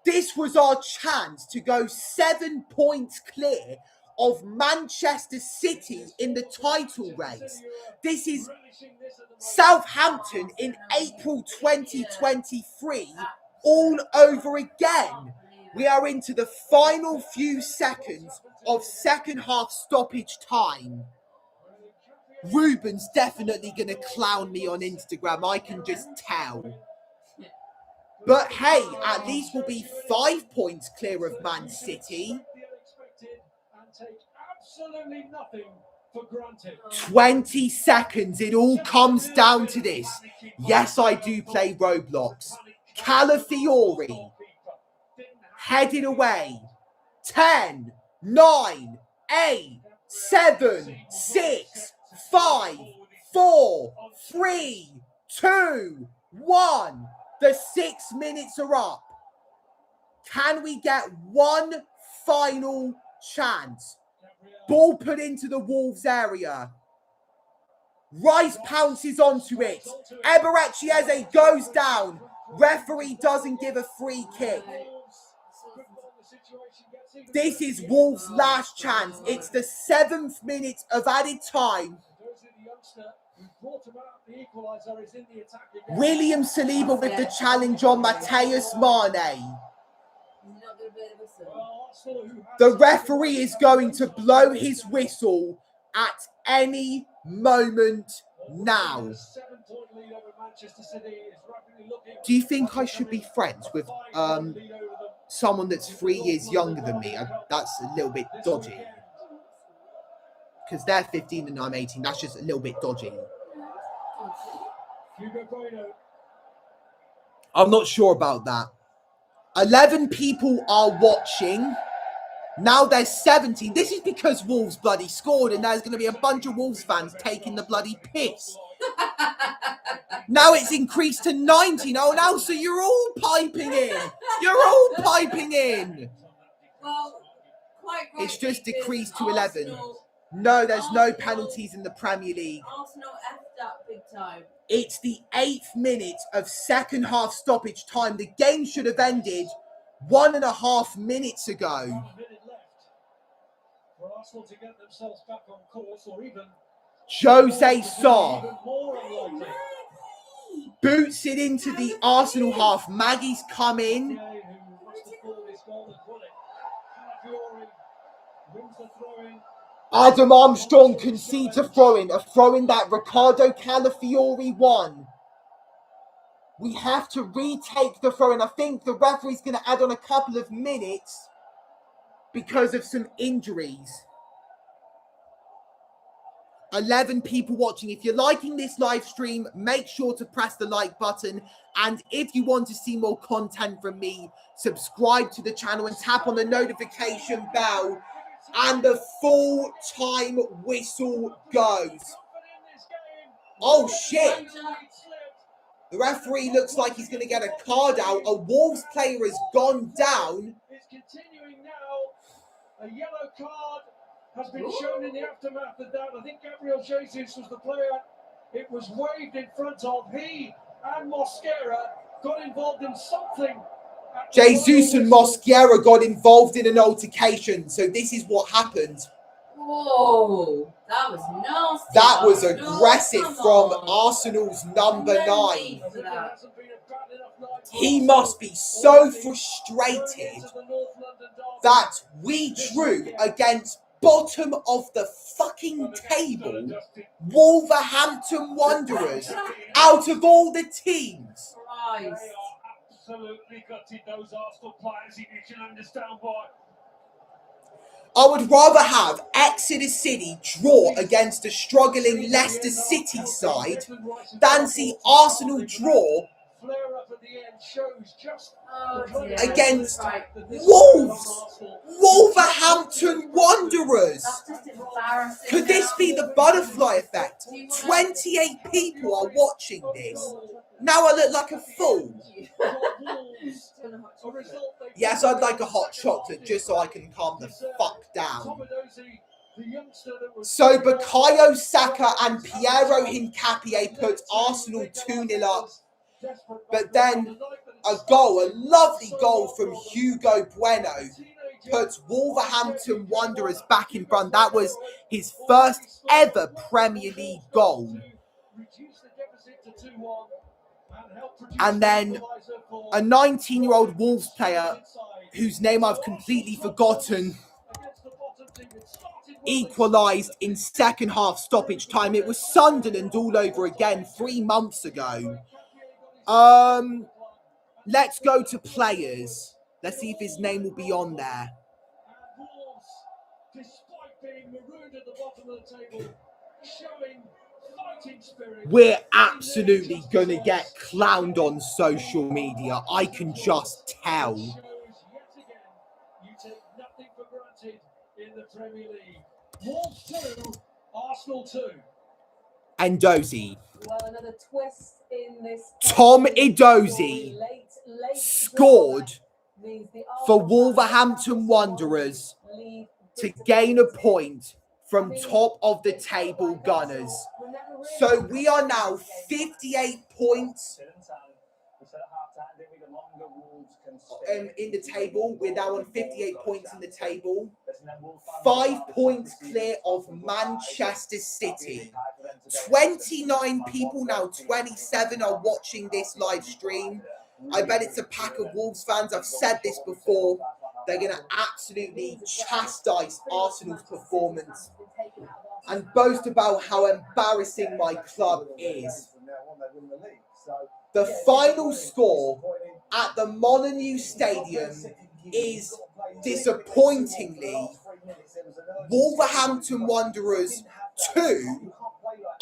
This was our chance to go 7 points clear of Manchester City in the title race. This is Southampton in April 2023 all over again. We are into the final few seconds of second half stoppage time. Ruben's definitely going to clown me on Instagram, I can just tell. But hey, at least we'll be 5 points clear of Man City. 20 seconds, it all comes down to this. Yes, I do play Roblox. Calafiori. Headed away. 10, 9, 8, 7, 6, 5, 4, 3, 2, 1. The 6 minutes are up. Can we get one final chance? Ball put into the Wolves area. Rice pounces onto it. Eberechi Eze goes down. Referee doesn't give a free kick. This is Wolves' last chance. It's the 7th minute of added time. William Saliba with the challenge on Mateus Mane. The referee is going to blow his whistle at any moment now. Do you think I should be friends with someone that's 3 years younger than me? That's a little bit dodgy. Because they're 15 and I'm 18. That's just a little bit dodgy. I'm not sure about that. 11 people are watching. Now there's 17. This is because Wolves bloody scored, and there's going to be a bunch of Wolves fans taking the bloody piss. Now it's increased to 19. Oh, now, so you're all piping in. You're all piping in. Well, quite right. It's just decreased to 11. No, there's no penalties in the Premier League. Arsenal effed up big time. It's the 8th minute of second half stoppage time. The game should have ended 1.5 minutes ago. For Arsenal to get themselves back on course, or even Jose Sarr more unlikely. boots it into the Arsenal half. Maggie's come in. Adam Armstrong concedes a throw-in that Ricardo Calafiori won. We have to retake the throw-in. I think the referee's going to add on a couple of minutes because of some injuries. 11 people watching. If you're liking this live stream, make sure to press the like button. And if you want to see more content from me, subscribe to the channel and tap on the notification bell. And the full-time whistle goes. Oh, shit. The referee looks like he's going to get a card out. A Wolves player has gone down. It's continuing now. A yellow card has been shown in the aftermath of that. I think Gabriel Jesus was the player it was waved in front of. He and Mosquera got involved in something. Jesus and Mosquera got involved in an altercation. So this is what happened. Whoa, that was nasty. That was aggressive from Arsenal's number 9. He must be so frustrated that we drew against bottom of the fucking table Wolverhampton Wanderers out of all the teams. Christ. Absolutely gutted those Arsenal players. You can understand why. I would rather have Exeter City draw against a struggling Leicester City side than see Arsenal draw against Wolves. Wolverhampton Wanderers. Could this be the butterfly effect? 28 people are watching this. Now I look like a fool. Yes, I'd like a hot chocolate just so I can calm the fuck down. So Bukayo Saka and Piero Hincapié put Arsenal 2-0 up. But then a lovely goal from Hugo Bueno puts Wolverhampton Wanderers back in front. That was his first ever Premier League goal. And then a 19-year-old Wolves player, whose name I've completely forgotten, equalised in second half stoppage time. It was Sunderland all over again 3 months ago. Let's go to players. Let's see if his name will be on there. We're absolutely going to get clowned on social media. I can just tell. You take nothing for granted in the Premier League. Wolves 2, Arsenal 2. Ndozi. Well, another twist in this. Tom Edozie scored for Wolverhampton Wanderers to gain a point from top of the table Gunners. So we are now 58 points in the table. We're now on 58 points in the table. 5 points clear of Manchester City. 29 people now, 27 are watching this live stream. I bet it's a pack of Wolves fans. I've said this before. They're going to absolutely chastise Arsenal's performance and boast about how embarrassing my club is. The final score at the Molineux Stadium is disappointingly Wolverhampton Wanderers 2,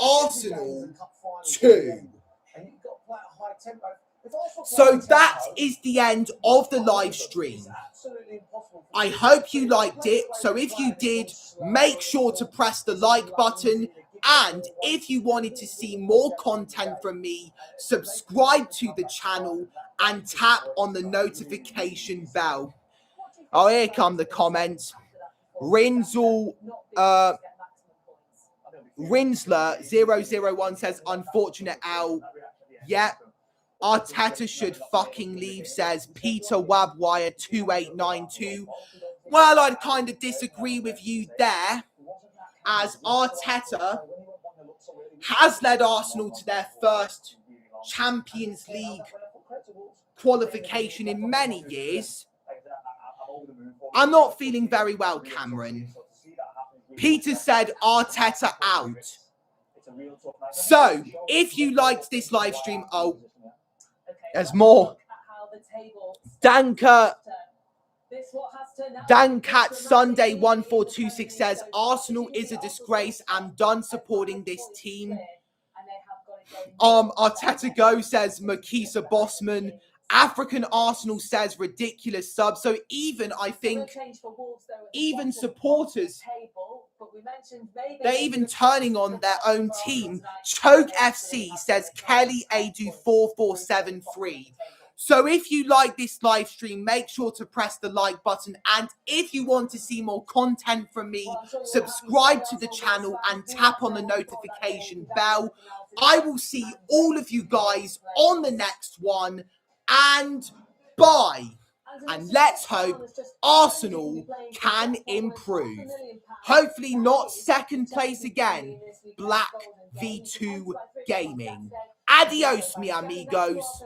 Arsenal 2. So that is the end of the live stream. I hope you liked it. So if you did, make sure to press the like button. And if you wanted to see more content from me, subscribe to the channel and tap on the notification bell. Oh, here come the comments. Rinsler 001 says, unfortunate L. Yeah. Arteta should fucking leave, says Peter Wabwire 2892. Well, I'd kind of disagree with you there, as Arteta has led Arsenal to their first Champions League qualification in many years. I'm not feeling very well, Cameron. Peter said Arteta out. So, if you liked this live stream, oh, there's more. Dankat Sunday 1426 says Arsenal is a disgrace. I'm done supporting this team. Arteta Go says Makisa Bossman. African Arsenal says ridiculous sub. So even, I think, even supporters, they're even turning on their own team. Choke FC says Kelly Adu 4473. So if you like this live stream, make sure to press the like button. And if you want to see more content from me, subscribe to the channel and tap on the notification bell. I will see all of you guys on the next one. And bye. And let's hope Arsenal can improve. Hopefully not second place again. Black V2 Gaming. Adios, mi amigos.